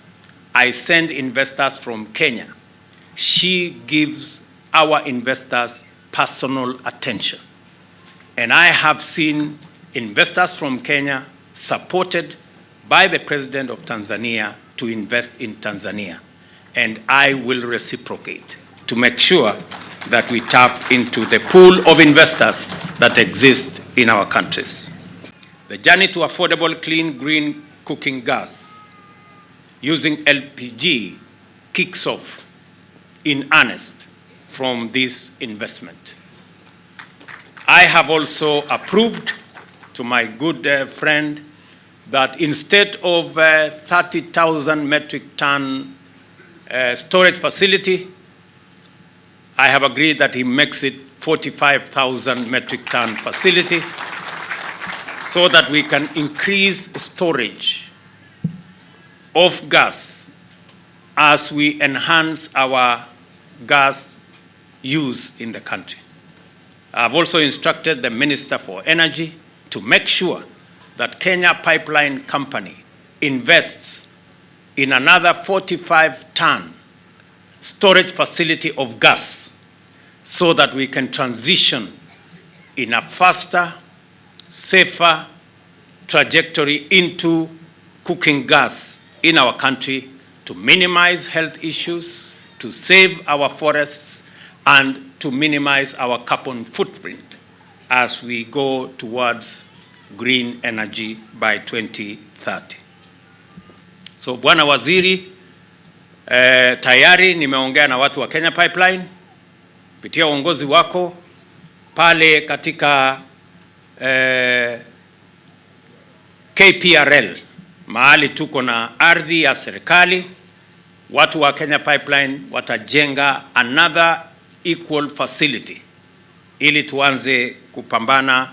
I send investors from Kenya, she gives our investors personal attention. And I have seen investors from Kenya supported by the president of Tanzania to invest in Tanzania. And I will reciprocate to make sure that we tap into the pool of investors that exist in our countries. The journey to affordable, clean, green cooking gas using LPG kicks off in earnest from this investment. I have also approved to my good friend that instead of 30,000 metric ton storage facility, I have agreed that he makes it 45,000 metric ton facility so that we can increase storage of gas as we enhance our gas use in the country. I've also instructed the Minister for Energy to make sure that Kenya Pipeline Company invests in another 45-ton storage facility of gas so that we can transition in a faster, safer trajectory into cooking gas in our country to minimize health issues, to save our forests, and to minimize our carbon footprint as we go towards green energy by 2030. So Bwana Waziri, tayari nimeongea na watu wa Kenya Pipeline kupitia uongozi wako pale katika KPRL, mahali tuko na ardhi ya serikali. Watu wa Kenya Pipeline watajenga another equal facility ili tuanze kupambana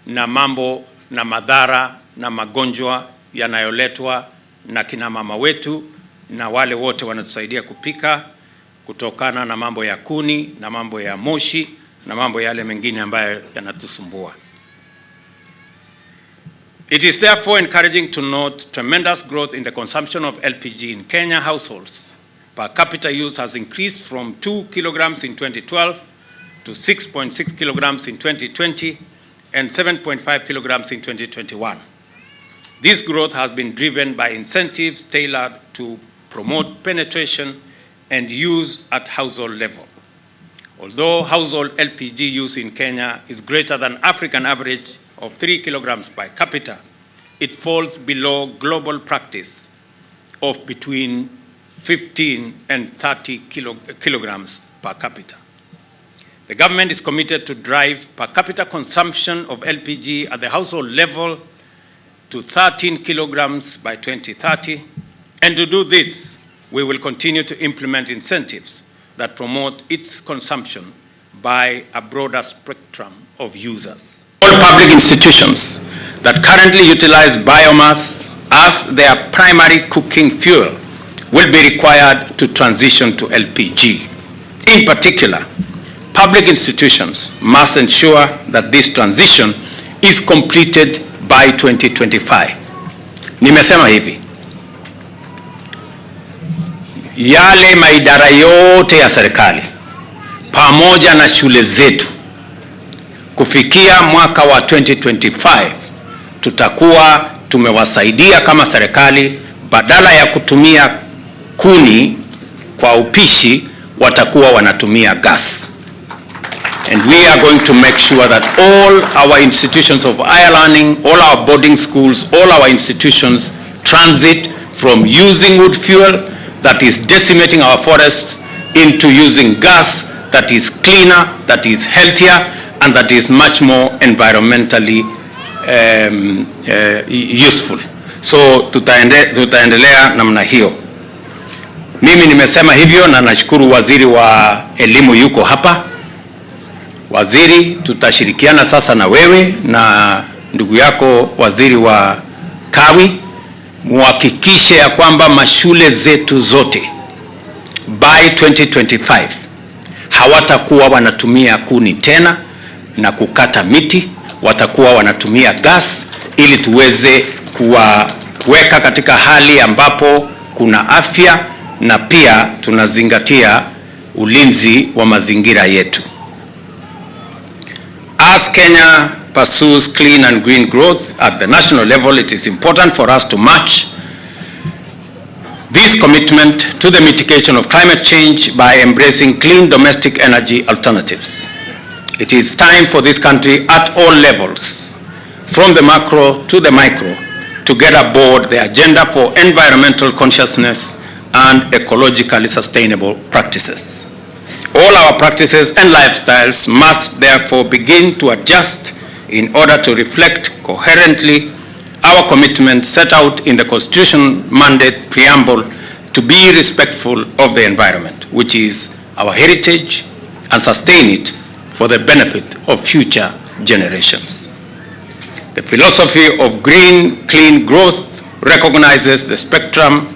na mambo na madhara na magonjwa yanayoletwa na kina mama wetu na wale wote wanatusaidia kupika kutokana na mambo ya kuni na mambo ya moshi na mambo yale mengine ambayo yanatusumbua. It is therefore encouraging to note tremendous growth in the consumption of LPG in Kenya households. Per capita use has increased from 2 kilograms in 2012 to 6.6 kilograms in 2020 and 7.5 kilograms in 2021. This growth has been driven by incentives tailored to promote penetration and use at household level. Although household LPG use in Kenya is greater than African average of 3 kilograms per capita, it falls below global practice of between 15 and 30 kilograms per capita. The government is committed to drive per capita consumption of LPG at the household level to 13 kilograms by 2030, and to do this, we will continue to implement incentives that promote its consumption by a broader spectrum of users. All public institutions that currently utilize biomass as their primary cooking fuel will be required to transition to LPG. In particular, public institutions must ensure that this transition is completed by 2025. Nimesema hivi, yale maidara yote ya serikali pamoja na shule zetu kufikia mwaka wa 2025 tutakuwa tumewasaidia kama serikali, badala ya kutumia kuni kwa upishi watakuwa wanatumia gas. And we are going to make sure that all our institutions of higher learning, all our boarding schools, all our institutions transit from using wood fuel that is decimating our forests into using gas that is cleaner, that is healthier, and that is much more environmentally useful. So tutaendelea namna hiyo. Mimi nimesema hivyo na nashukuru waziri wa elimu yuko hapa. Waziri, tutashirikiana sasa na wewe na ndugu yako waziri wa kawi, muhakikishe ya kwamba mashule zetu zote by 2025 hawatakuwa wanatumia kuni tena na kukata miti, watakuwa wanatumia gas ili tuweze kuwaweka katika hali ambapo kuna afya na pia tunazingatia ulinzi wa mazingira yetu. As Kenya pursues clean and green growth at the national level, it is important for us to match this commitment to the mitigation of climate change by embracing clean domestic energy alternatives. It is time for this country at all levels, from the macro to the micro, to get aboard the agenda for environmental consciousness and ecologically sustainable practices. All our practices and lifestyles must therefore begin to adjust in order to reflect coherently our commitment set out in the Constitution mandate preamble to be respectful of the environment, which is our heritage, and sustain it for the benefit of future generations. The philosophy of green, clean growth recognizes the spectrum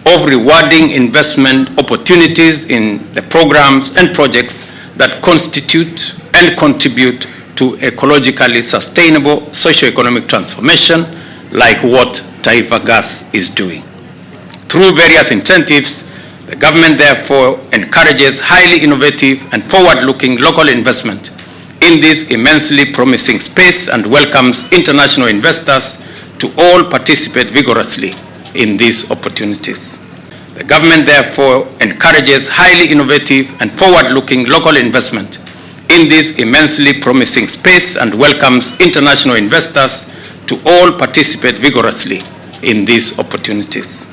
of rewarding investment opportunities in the programs and projects that constitute and contribute to ecologically sustainable socio-economic transformation, like what Taifa Gas is doing. Through various incentives, the government therefore encourages highly innovative and forward-looking local investment in this immensely promising space and welcomes international investors to all participate vigorously in these opportunities. The government therefore encourages highly innovative and forward-looking local investment in this immensely promising space and welcomes international investors to all participate vigorously in these opportunities.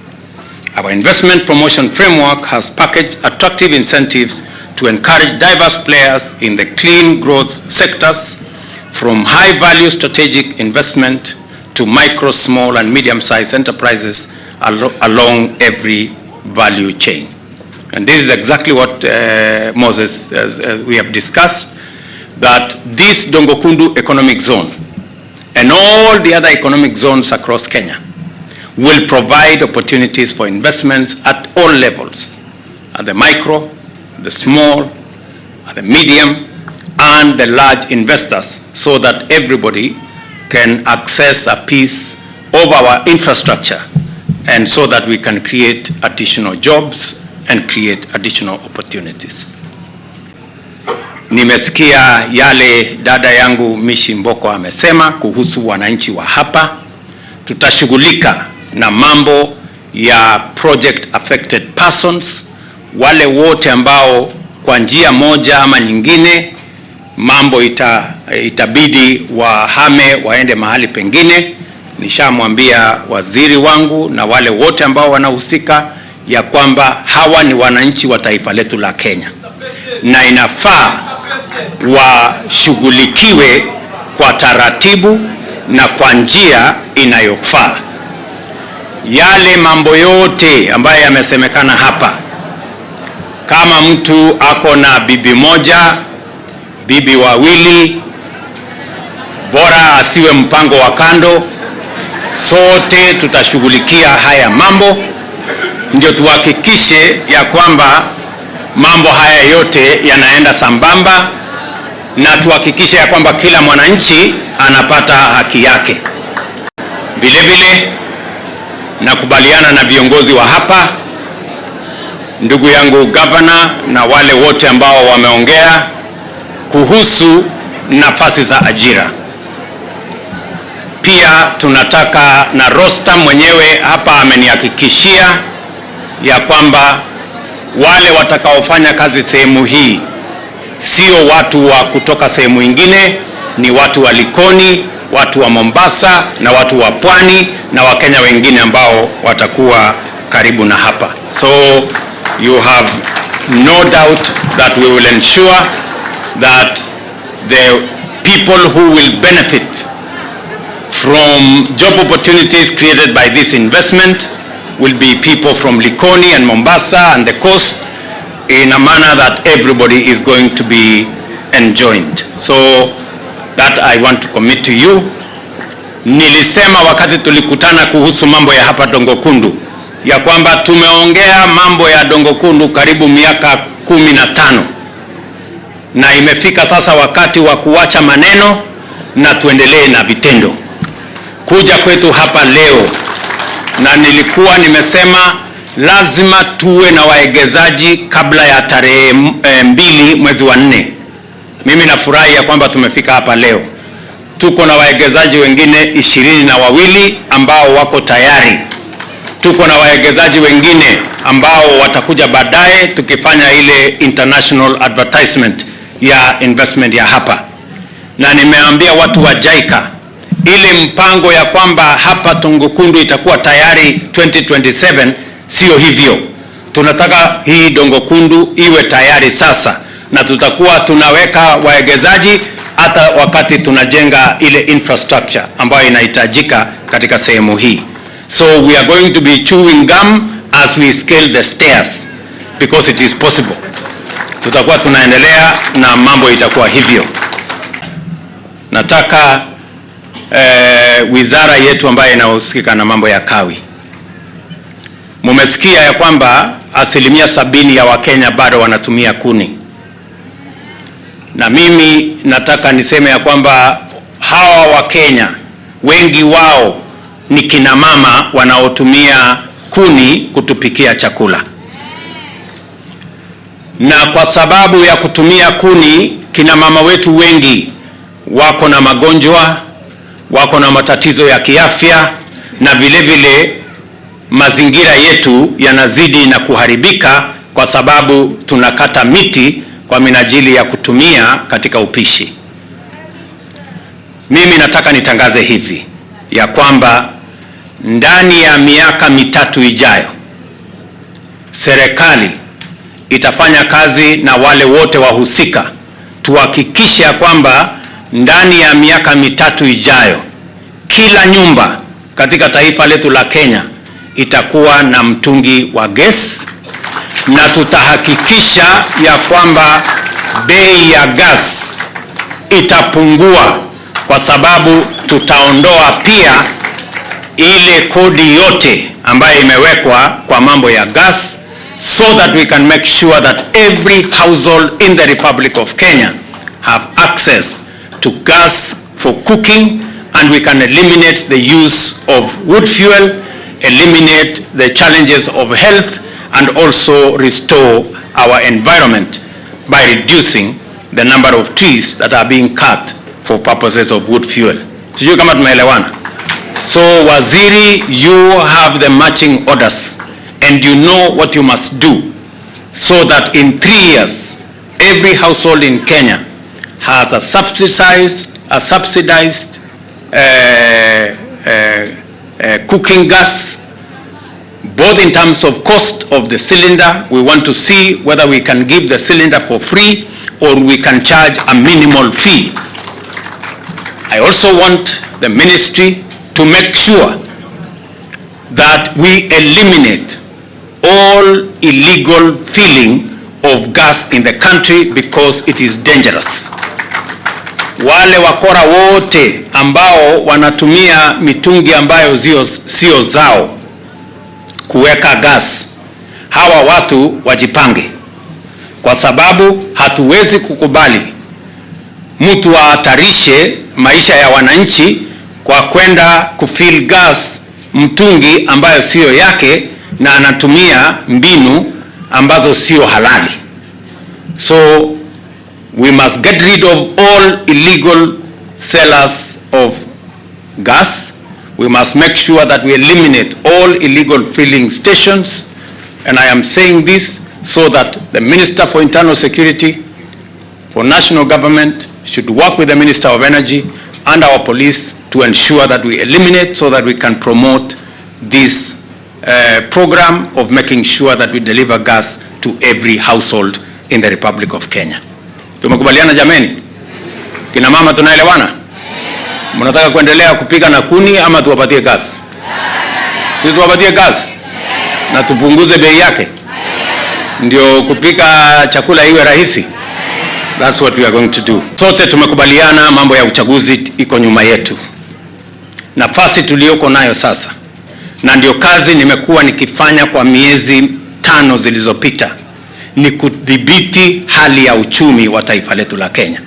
Our investment promotion framework has packaged attractive incentives to encourage diverse players in the clean growth sectors, from high-value strategic investment to micro, small, and medium-sized enterprises along every value chain. And this is exactly what Moses, we have discussed, that this Dongokundu economic zone and all the other economic zones across Kenya will provide opportunities for investments at all levels, at the micro, the small, at the medium, and the large investors, so that everybody can access a piece of our infrastructure, and so that we can create additional jobs and create additional opportunities. Nimesikia yale dada yangu Mishi Mboko amesema kuhusu wananchi wa hapa. Tutashughulika na mambo ya project affected persons, wale wote ambao kwa njia moja ama nyingine mambo itabidi wahame waende mahali pengine. Nishamwambia waziri wangu na wale wote ambao wanahusika ya kwamba hawa ni wananchi wa taifa letu la Kenya, na inafaa washughulikiwe kwa taratibu na kwa njia inayofaa. Yale mambo yote ambayo yamesemekana hapa, kama mtu ako na bibi moja, bibi wawili, bora asiwe mpango wa kando. Sote tutashughulikia haya mambo, ndio tuhakikishe ya kwamba mambo haya yote yanaenda sambamba, na tuhakikishe ya kwamba kila mwananchi anapata haki yake. Vile vile nakubaliana na viongozi wa hapa, ndugu yangu governor na wale wote ambao wameongea kuhusu nafasi za ajira. Pia tunataka, na Rosta mwenyewe hapa amenihakikishia ya kwamba wale watakaofanya kazi sehemu hii sio watu wa kutoka sehemu ingine, ni watu wa Likoni, watu wa Mombasa na watu wa Pwani na Wakenya wengine ambao watakuwa karibu na hapa. So you have no doubt that we will ensure that the people who will benefit from job opportunities created by this investment will be people from Likoni and Mombasa and the coast, in a manner that everybody is going to be enjoined. So that I want to commit to you. Nilisema wakati tulikutana kuhusu mambo ya hapa Dongokundu ya kwamba tumeongea mambo ya Dongokundu karibu miaka 15, na imefika sasa wakati wa kuacha maneno na tuendelee na vitendo. Kuja kwetu hapa leo, na nilikuwa nimesema lazima tuwe na waegezaji kabla ya tarehe 2 mwezi wa 4. Mimi nafurahi ya kwamba tumefika hapa leo. Tuko na waegezaji wengine 22 ambao wako tayari. Tuko na waegezaji wengine ambao watakuja baadaye tukifanya ile international advertisement ya investment ya hapa. Na nimeambia watu wa JICA ile mpango ya kwamba hapa Dongokundu itakuwa tayari 2027, sio hivyo. Tunataka hii Dongokundu iwe tayari sasa na tutakuwa tunaweka wawekezaji hata wakati tunajenga ile infrastructure ambayo inahitajika katika sehemu hii. So we are going to be chewing gum as we scale the stairs because it is possible. Tutakuwa tunaendelea na mambo itakuwa hivyo. Nataka wizara yetu ambayo inahusika na mambo ya kawi. Mumesikia ya kwamba 70% ya Wakenya bado wanatumia kuni. Na mimi nataka niseme ya kwamba hawa Wakenya wengi wao ni kina mama wanaotumia kuni kutupikia chakula. Na kwa sababu ya kutumia kuni, kina mama wetu wengi wako na magonjwa, wako na matatizo ya kiafya, na vile vile mazingira yetu yanazidi na kuharibika kwa sababu tunakata miti kwa minajili ya kutumia katika upishi. Mimi nataka nitangaze hivi ya kwamba ndani ya miaka 3 ijayo serikali itafanya kazi na wale wote wahusika tuhakikisha kwamba ndani ya miaka 3 ijayo kila nyumba katika taifa letu la Kenya itakuwa na mtungi wa gas, na tutahakikisha ya kwamba bei ya gas itapungua kwa sababu tutaondoa pia ile kodi yote ambayo imewekwa kwa mambo ya gas, so that we can make sure that every household in the Republic of Kenya have access to gas for cooking, and we can eliminate the use of wood fuel, eliminate the challenges of health, and also restore our environment by reducing the number of trees that are being cut for purposes of wood fuel. Sijui kama tumeelewana. So waziri, you have the matching orders and you know what you must do so that in 3 years every household in Kenya has a subsidized cooking gas, both in terms of cost of the cylinder. We want to see whether we can give the cylinder for free or we can charge a minimal fee. I also want the ministry to make sure that we eliminate all illegal filling of gas in the country because it is dangerous. Wale wakora wote ambao wanatumia mitungi ambayo sio zao kuweka gas, hawa watu wajipange, kwa sababu hatuwezi kukubali mtu ahatarishe maisha ya wananchi kwa kwenda kufill gas mtungi ambayo sio yake na anatumia mbinu ambazo sio halali. So we must get rid of all illegal sellers of gas. We must make sure that we eliminate all illegal filling stations, and I am saying this so that the Minister for Internal Security, for national government, should work with the Minister of Energy and our police to ensure that we eliminate, so that we can promote this program of making sure that we deliver gas to every household in the Republic of Kenya. Tumekubaliana jameni? Kina mama tunaelewana? Mnataka kuendelea kupika na kuni ama tuwapatie gas? Sisi tuwapatie gas na tupunguze bei yake ndio kupika chakula iwe rahisi. That's what we are going to do. Sote tumekubaliana mambo ya uchaguzi iko nyuma yetu. Nafasi tuliyoko nayo sasa, na ndio kazi nimekuwa nikifanya kwa miezi 5 zilizopita, ni kudhibiti hali ya uchumi wa taifa letu la Kenya.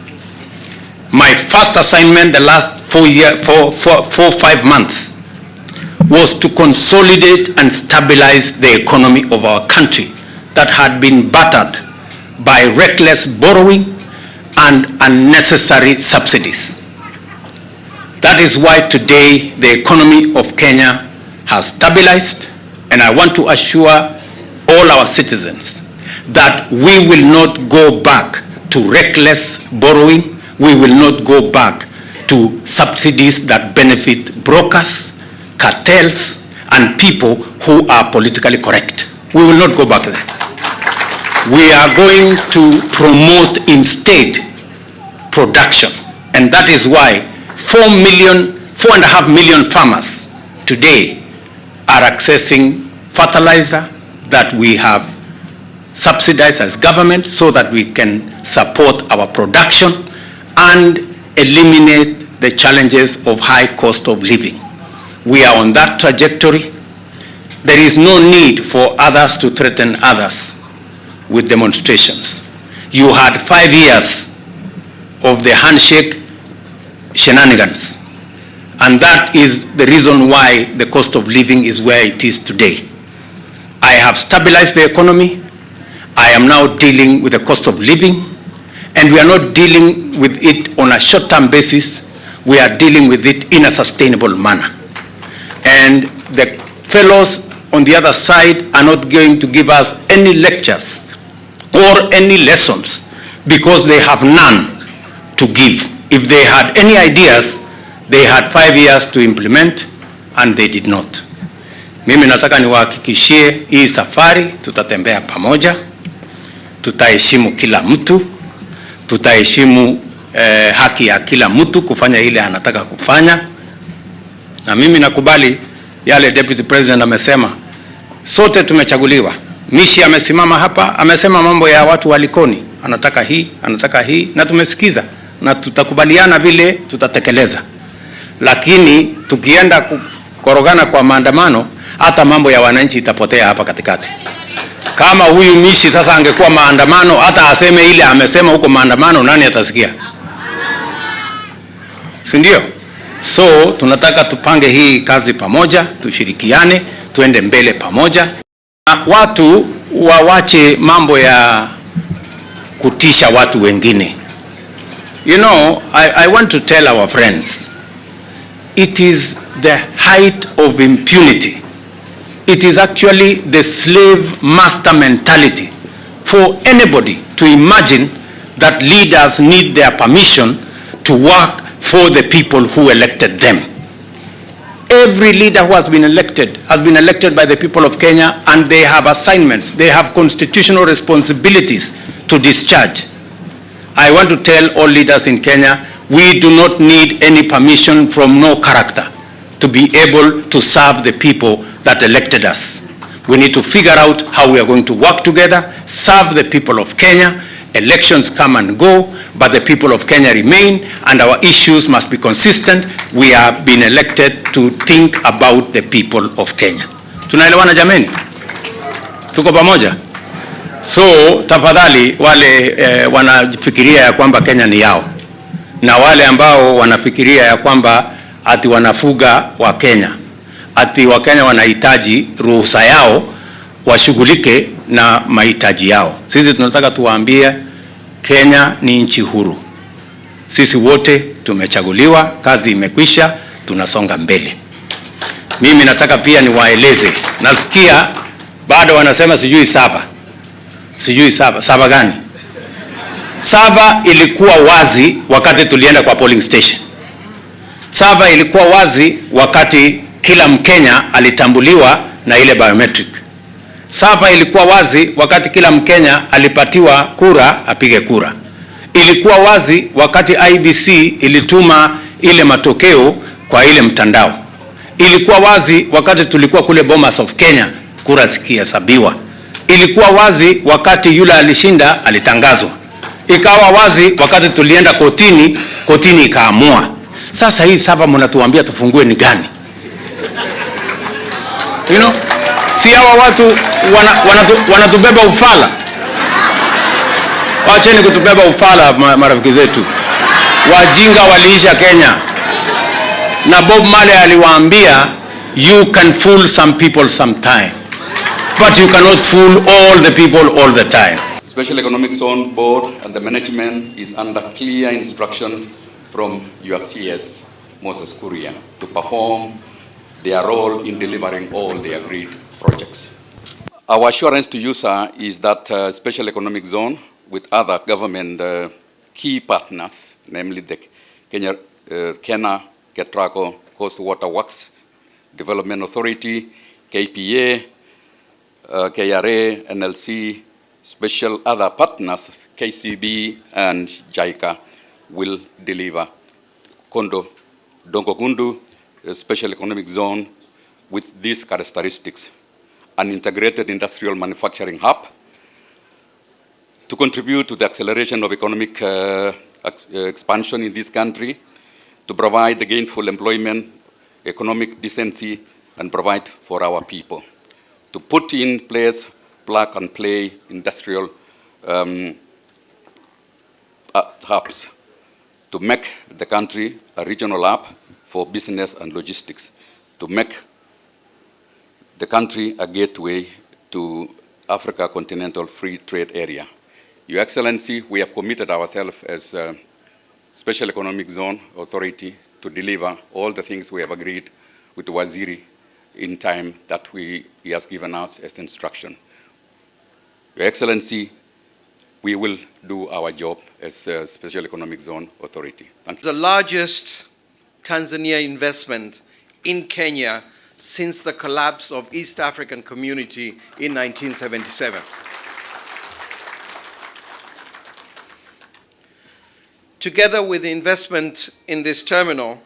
My first assignment the last 4-5 months was to consolidate and stabilize the economy of our country that had been battered by reckless borrowing and unnecessary subsidies. That is why today the economy of Kenya has stabilized, and I want to assure all our citizens that we will not go back to reckless borrowing. We will not go back to subsidies that benefit brokers, cartels, and people who are politically correct. We will not go back there. we are going to promote instead production. And that is why 4.5 million farmers today are accessing fertilizer that we have subsidized as government so that we can support our production and eliminate the challenges of high cost of living. We are on that trajectory. There is no need for others to threaten others with demonstrations. You had 5 years of the handshake shenanigans, and that is the reason why the cost of living is where it is today. I have stabilized the economy. I am now dealing with the cost of living, and we are not dealing with it on a short-term basis. We are dealing with it in a sustainable manner. And the fellows on the other side are not going to give us any lectures or any lessons because they have none to give. If they had any ideas, they had 5 years to implement and they did not. Mimi nataka niwahakikishie hii safari tutatembea pamoja, tutaheshimu kila mtu, tutaheshimu haki ya kila mtu kufanya ile anataka kufanya. Na mimi nakubali yale Deputy President amesema. Sote tumechaguliwa. Mishi amesimama hapa, amesema mambo ya watu wa Likoni. Anataka hii, na tumesikiza. Na tutakubaliana vile tutatekeleza. Lakini tukienda kukorogana kwa maandamano, hata mambo ya wananchi itapotea hapa katikati. Kama huyu Mishi sasa angekuwa maandamano, hata aseme ile amesema huko maandamano, nani atasikia? Si ndio? So tunataka tupange hii kazi pamoja, tushirikiane, tuende mbele pamoja. Watu wawache mambo ya kutisha watu wengine. You know, I want to tell our friends, it is the height of impunity. It is actually the slave master mentality for anybody to imagine that leaders need their permission to work for the people who elected them. Every leader who has been elected by the people of Kenya, and they have assignments, they have constitutional responsibilities to discharge. I want to tell all leaders in Kenya, we do not need any permission from no character to be able to serve the people that elected us. We need to figure out how we are going to work together, serve the people of Kenya. Elections come and go, but the people of Kenya remain, and our issues must be consistent. We are being elected to think about the people of Kenya. Tunaelewana jameni? Tuko pamoja? So tafadhali wale wanafikiria ya kwamba Kenya ni yao, na wale ambao wanafikiria ya kwamba ati wanafuga wa Kenya, ati wa Kenya wanahitaji ruhusa yao, washughulike na mahitaji yao. Sisi tunataka tuwaambie Kenya ni nchi huru. Sisi wote tumechaguliwa, kazi imekwisha, tunasonga mbele. Mimi nataka pia niwaeleze, nasikia bado wanasema sijui saba. Sijui saba. Saba gani? Saba ilikuwa wazi wakati tulienda kwa polling station. Saba ilikuwa wazi wakati kila Mkenya alitambuliwa na ile biometric. Saba ilikuwa wazi wakati kila Mkenya alipatiwa kura apige kura. Ilikuwa wazi wakati IBC ilituma ile matokeo kwa ile mtandao. Ilikuwa wazi wakati tulikuwa kule Bomas of Kenya kura zikihesabiwa. Ilikuwa wazi wakati yule alishinda alitangazwa. Ikawa wazi wakati tulienda kotini, kotini ikaamua. Sasa hii saba mnatuambia tufungue ni gani? You know, si hawa watu wanatubeba ufala. Wacheni kutubeba ufala marafiki zetu. Wajinga waliisha Kenya. Na Bob Marley aliwaambia, you can fool some people sometime, but you cannot fool all the people all the time. Special Economic Zone Board and the management is under clear instruction from your CS, Moses Kuria, to perform their role in delivering all the agreed projects. Our assurance to you, sir, is that Special Economic Zone with other government key partners, namely the Kenya Ketraco Coast Water Works Development Authority, KPA, KRA, NLC, special other partners, KCB and JICA, will deliver Dongo-Kundu Special Economic Zone with these characteristics: an integrated industrial manufacturing hub to contribute to the acceleration of economic expansion in this country, to provide gainful employment, economic decency, and provide for our people, to put in place plug-and-play industrial hubs, to make the country a regional hub for business and logistics, to make the country a gateway to Africa Continental Free Trade Area. Your Excellency, we have committed ourselves as a Special Economic Zone Authority to deliver all the things we have agreed with the Waziri in time that he has given us as instruction. Your Excellency, we will do our job as a Special Economic Zone Authority. Thank you. The largest Tanzania investment in Kenya since the collapse of East African Community in 1977. Together with the investment in this terminal,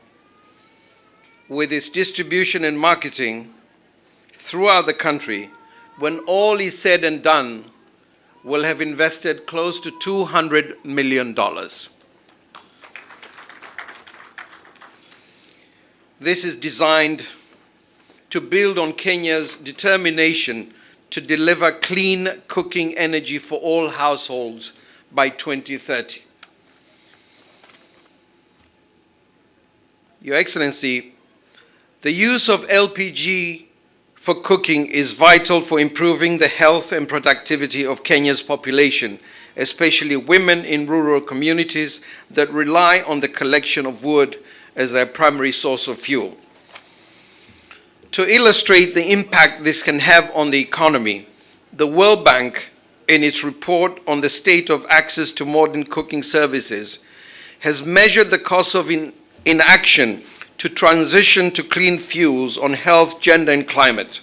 with its distribution and marketing throughout the country, when all is said and done, will have invested close to $200 million. This is designed to build on Kenya's determination to deliver clean cooking energy for all households by 2030. Your Excellency, the use of LPG for cooking is vital for improving the health and productivity of Kenya's population, especially women in rural communities that rely on the collection of wood as their primary source of fuel. To illustrate the impact this can have on the economy, the World Bank, in its report on the state of access to modern cooking services, has measured the cost of inaction to transition to clean fuels on health, gender, and climate.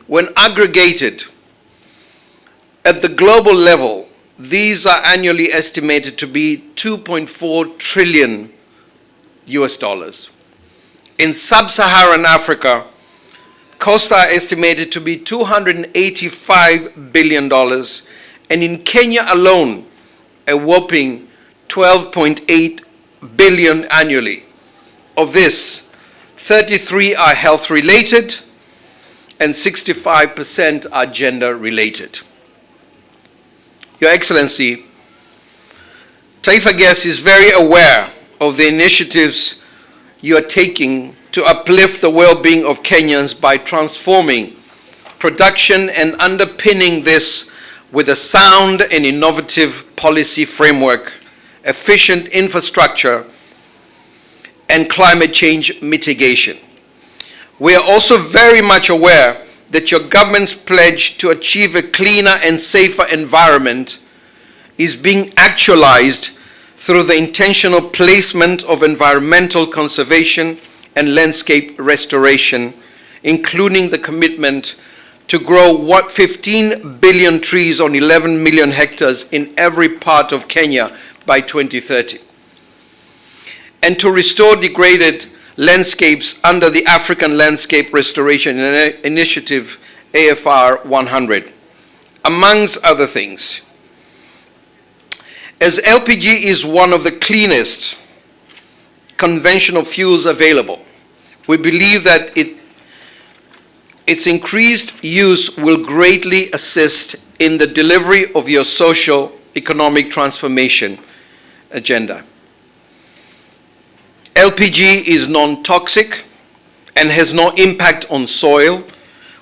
When aggregated at the global level, these are annually estimated to be $2.4 trillion. In sub-Saharan Africa, costs are estimated to be $285 billion, and in Kenya alone, a whopping $12.8 billion annually. Of this, 33 are health-related and 65% are gender-related. Your Excellency, Taifa Gas is very aware of the initiatives you are taking to uplift the well-being of Kenyans by transforming production and underpinning this with a sound and innovative policy framework, efficient infrastructure, and climate change mitigation. We are also very much aware that your government's pledge to achieve a cleaner and safer environment is being actualized through the intentional placement of environmental conservation and landscape restoration, including the commitment to grow 15 billion trees on 11 million hectares in every part of Kenya by 2030, and to restore degraded landscapes under the African Landscape Restoration Initiative, AFR 100, amongst other things. As LPG is one of the cleanest conventional fuels available, we believe that its increased use will greatly assist in the delivery of your social economic transformation agenda. LPG is non-toxic and has no impact on soil,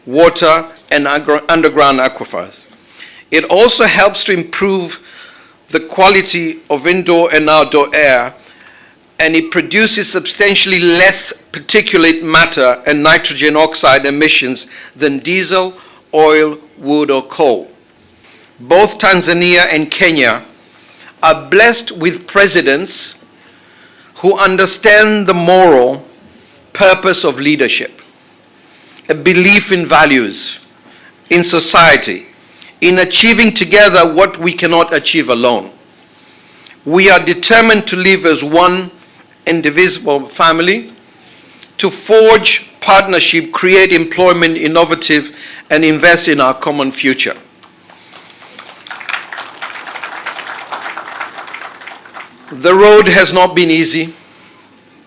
water, and underground aquifers. It also helps to improve the quality of indoor and outdoor air, and it produces substantially less particulate matter and nitrogen oxide emissions than diesel, oil, wood, or coal. Both Tanzania and Kenya are blessed with presidents who understand the moral purpose of leadership, a belief in values, in society, in achieving together what we cannot achieve alone. We are determined to live as one indivisible family, to forge partnership, create employment, innovative, and invest in our common future. The road has not been easy,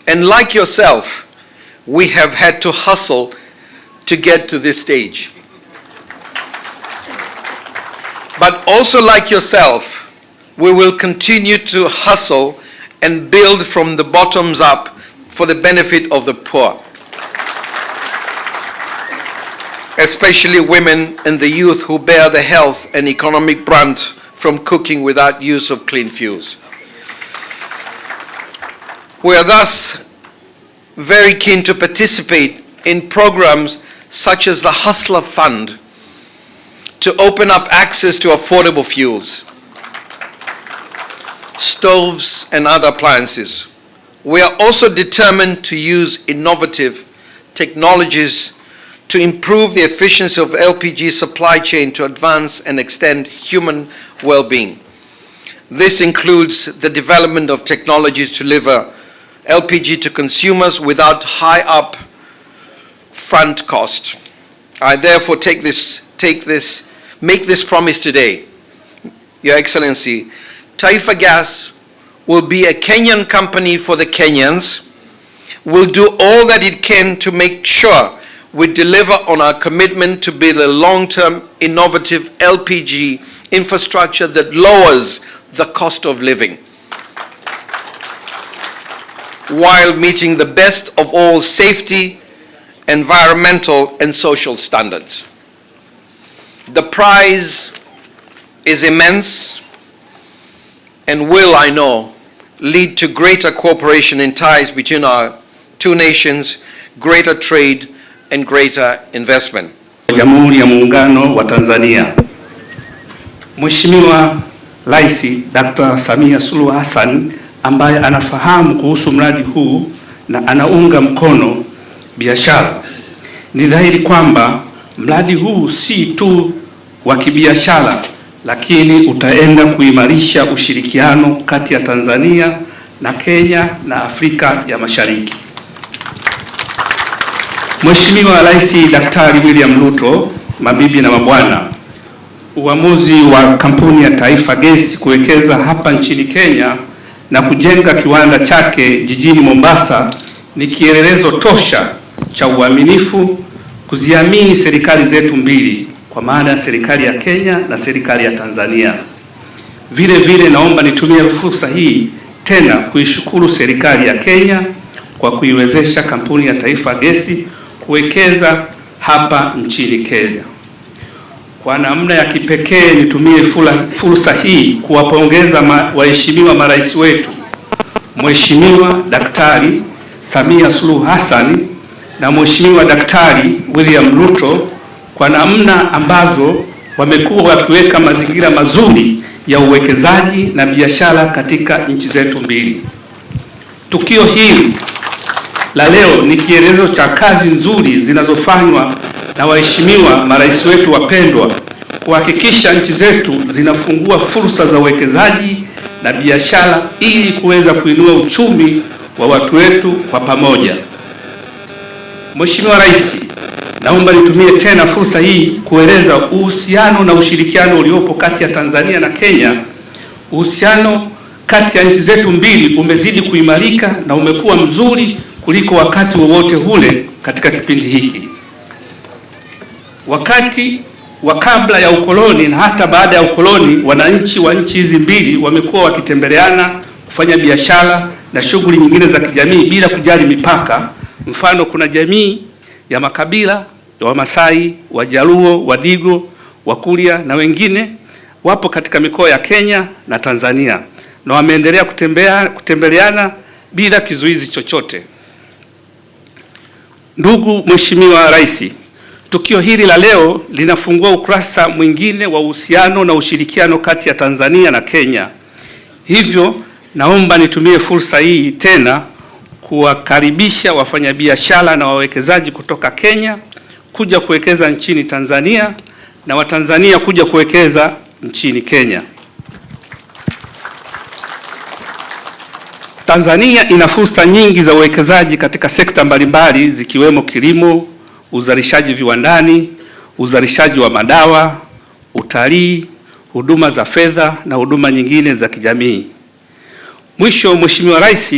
and like yourself, we have had to hustle to get to this stage. But also like yourself, we will continue to hustle and build from the bottoms up for the benefit of the poor, especially women and the youth who bear the health and economic brunt from cooking without use of clean fuels. We are thus very keen to participate in programs such as the Hustler Fund to open up access to affordable fuels, stoves, and other appliances. We are also determined to use innovative technologies to improve the efficiency of LPG supply chain to advance and extend human well-being. This includes the development of technologies to deliver LPG to consumers without high up front cost. I therefore make this promise today, Your Excellency. Taifa Gas will be a Kenyan company for the Kenyans, will do all that it can to make sure we deliver on our commitment to build a long-term innovative LPG infrastructure that lowers the cost of living, while meeting the best of all safety, environmental, and social standards. The prize is immense and will, I know, lead to greater cooperation and ties between our two nations, greater trade, and greater investment. Jamhuri ya Muungano wa Tanzania. Mheshimiwa Rais Dr. Samia Suluhu Hassan ambaye anafahamu kuhusu mradi huu na anaunga mkono biashara. Ni dhahiri kwamba mradi huu si tu wa kibiashara, lakini utaenda kuimarisha ushirikiano kati ya Tanzania na Kenya na Afrika ya Mashariki. Mheshimiwa Rais Daktari William Ruto, mabibi na mabwana, uamuzi wa kampuni ya Taifa Gas kuwekeza hapa nchini Kenya na kujenga kiwanda chake jijini Mombasa ni kielelezo tosha cha uaminifu, kuziamini serikali zetu mbili, kwa maana ya serikali ya Kenya na serikali ya Tanzania. Vile vile naomba nitumie fursa hii tena kuishukuru serikali ya Kenya kwa kuiwezesha kampuni ya Taifa Gas kuwekeza hapa nchini Kenya. Kwa namna ya kipekee nitumie fursa hii kuwapongeza waheshimiwa marais wetu, Mheshimiwa Daktari Samia Suluhu Hassan na Mheshimiwa Daktari William Ruto kwa namna ambavyo wamekuwa wakiweka mazingira mazuri ya uwekezaji na biashara katika nchi zetu mbili. Tukio hili la leo ni kielelezo cha kazi nzuri zinazofanywa na waheshimiwa marais wetu wapendwa kuhakikisha nchi zetu zinafungua fursa za uwekezaji na biashara ili kuweza kuinua uchumi wa watu wetu kwa pamoja. Mheshimiwa Rais, naomba nitumie tena fursa hii kueleza uhusiano na ushirikiano uliopo kati ya Tanzania na Kenya. Uhusiano kati ya nchi zetu mbili umezidi kuimarika na umekuwa mzuri kuliko wakati wowote ule katika kipindi hiki. Wakati wa kabla ya ukoloni na hata baada ya ukoloni, wananchi wa nchi hizi mbili wamekuwa wakitembeleana, kufanya biashara na shughuli nyingine za kijamii bila kujali mipaka. Mfano, kuna jamii ya makabila ya Wamasai, Wajaluo, Wadigo, Wakuria na wengine wapo katika mikoa ya Kenya na Tanzania na wameendelea kutembeleana bila kizuizi chochote. Ndugu Mheshimiwa Rais, tukio hili la leo linafungua ukurasa mwingine wa uhusiano na ushirikiano kati ya Tanzania na Kenya. Hivyo naomba nitumie fursa hii tena kuwakaribisha wafanyabiashara na wawekezaji kutoka Kenya kuja kuwekeza nchini Tanzania na Watanzania kuja kuwekeza nchini Kenya. Tanzania ina fursa nyingi za uwekezaji katika sekta mbalimbali zikiwemo kilimo, uzalishaji viwandani, uzalishaji wa madawa, utalii, huduma za fedha na huduma nyingine za kijamii. Mwisho, Mheshimiwa Rais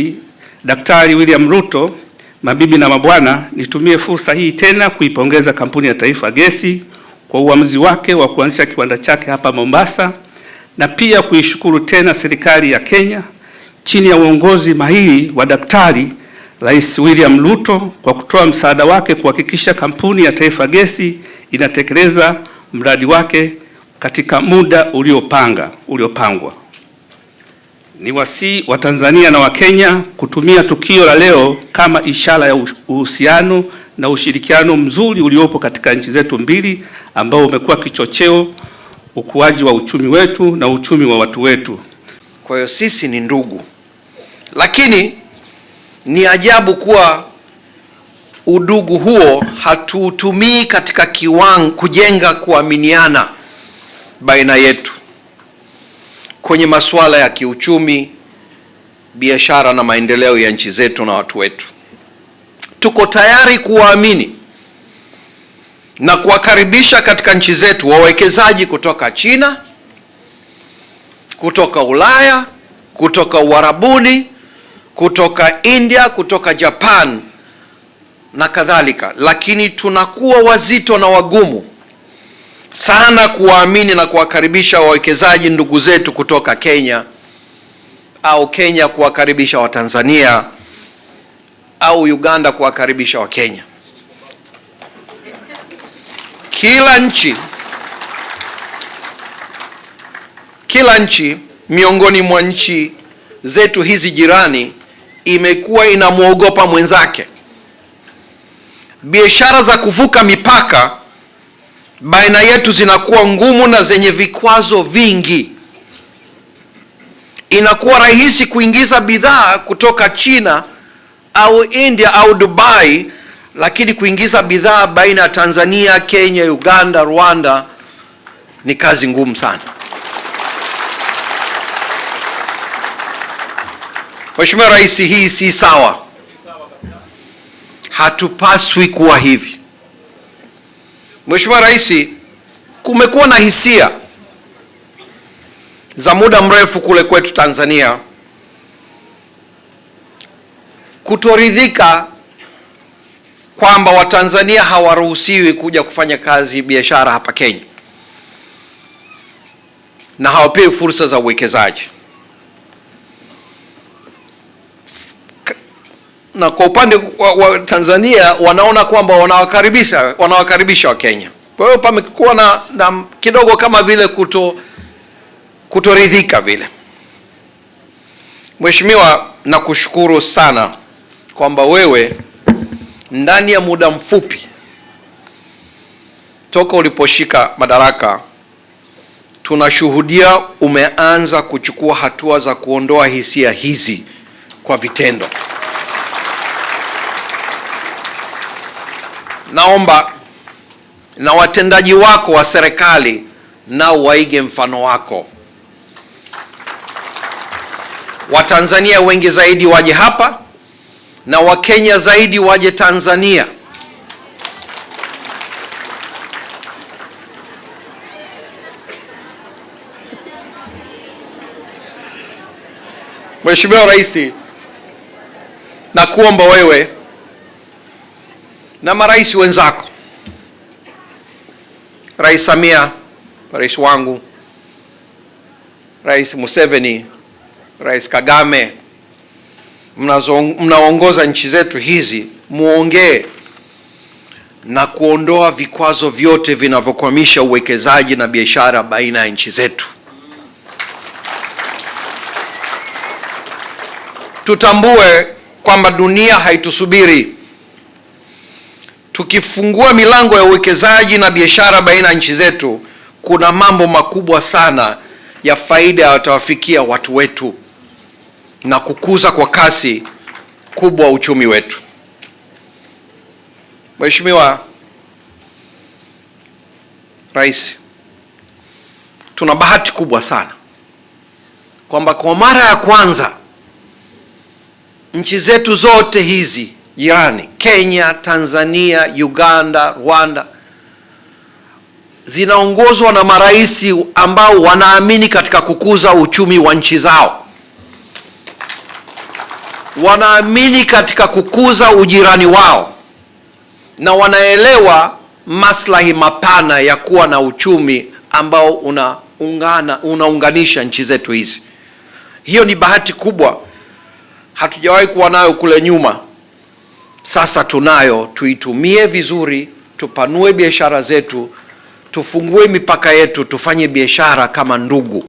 Daktari William Ruto, mabibi na mabwana, nitumie fursa hii tena kuipongeza kampuni ya Taifa Gesi kwa uamuzi wake wa kuanzisha kiwanda chake hapa Mombasa, na pia kuishukuru tena serikali ya Kenya chini ya uongozi mahiri wa Daktari Rais William Ruto kwa kutoa msaada wake kuhakikisha kampuni ya Taifa Gesi inatekeleza mradi wake katika muda uliopangwa. Ni wasii wa Tanzania na wa Kenya kutumia tukio la leo kama ishara ya uhusiano na ushirikiano mzuri uliopo katika nchi zetu mbili, ambao umekuwa kichocheo ukuaji wa uchumi wetu na uchumi wa watu wetu. Kwa hiyo sisi ni ndugu, lakini ni ajabu kuwa udugu huo hatuutumii katika kiwango kujenga kuaminiana baina yetu kwenye masuala ya kiuchumi, biashara na maendeleo ya nchi zetu na watu wetu. Tuko tayari kuwaamini na kuwakaribisha katika nchi zetu wawekezaji kutoka China, kutoka Ulaya, kutoka Uarabuni, kutoka India, kutoka Japan na kadhalika, lakini tunakuwa wazito na wagumu sana kuwaamini na kuwakaribisha wawekezaji ndugu zetu kutoka Kenya, au Kenya kuwakaribisha Watanzania, au Uganda kuwakaribisha Wakenya. Kila nchi miongoni mwa nchi zetu hizi jirani imekuwa inamwogopa mwenzake. Biashara za kuvuka mipaka baina yetu zinakuwa ngumu na zenye vikwazo vingi. Inakuwa rahisi kuingiza bidhaa kutoka China au India au Dubai, lakini kuingiza bidhaa baina ya Tanzania, Kenya, Uganda, Rwanda ni kazi ngumu sana. Mheshimiwa Rais, hii si sawa. Hatupaswi kuwa hivi. Mheshimiwa Rais, kumekuwa na hisia za muda mrefu kule kwetu Tanzania kutoridhika kwamba Watanzania hawaruhusiwi kuja kufanya kazi biashara hapa Kenya na hawapewi fursa za uwekezaji. Na kwa upande wa Tanzania wanaona kwamba wanawakaribisha Wakenya. Kwa hiyo pamekuwa na kidogo kama vile kutoridhika vile. Mheshimiwa, nakushukuru sana kwamba wewe ndani ya muda mfupi toka uliposhika madaraka, tunashuhudia umeanza kuchukua hatua za kuondoa hisia hizi kwa vitendo. Naomba na watendaji wako wa serikali nao waige mfano wako. Watanzania wengi zaidi waje hapa na Wakenya zaidi waje Tanzania. Mheshimiwa Rais, nakuomba wewe na marais wenzako, Rais Samia, rais wangu, Rais Museveni, Rais Kagame, mnaongoza nchi zetu hizi, muongee na kuondoa vikwazo vyote vinavyokwamisha uwekezaji na biashara baina ya nchi zetu. Tutambue kwamba dunia haitusubiri. Tukifungua milango ya uwekezaji na biashara baina ya nchi zetu, kuna mambo makubwa sana ya faida yatawafikia watu wetu na kukuza kwa kasi kubwa uchumi wetu. Mheshimiwa Rais, tuna bahati kubwa sana kwamba kwa mara ya kwanza nchi zetu zote hizi jirani, Kenya, Tanzania, Uganda, Rwanda, zinaongozwa na marais ambao wanaamini katika kukuza uchumi wa nchi zao, wanaamini katika kukuza ujirani wao, na wanaelewa maslahi mapana ya kuwa na uchumi ambao unaunganisha nchi zetu hizi. Hiyo ni bahati kubwa, hatujawahi kuwa nayo kule nyuma. Sasa tunayo, tuitumie vizuri, tupanue biashara zetu, tufungue mipaka yetu, tufanye biashara kama ndugu.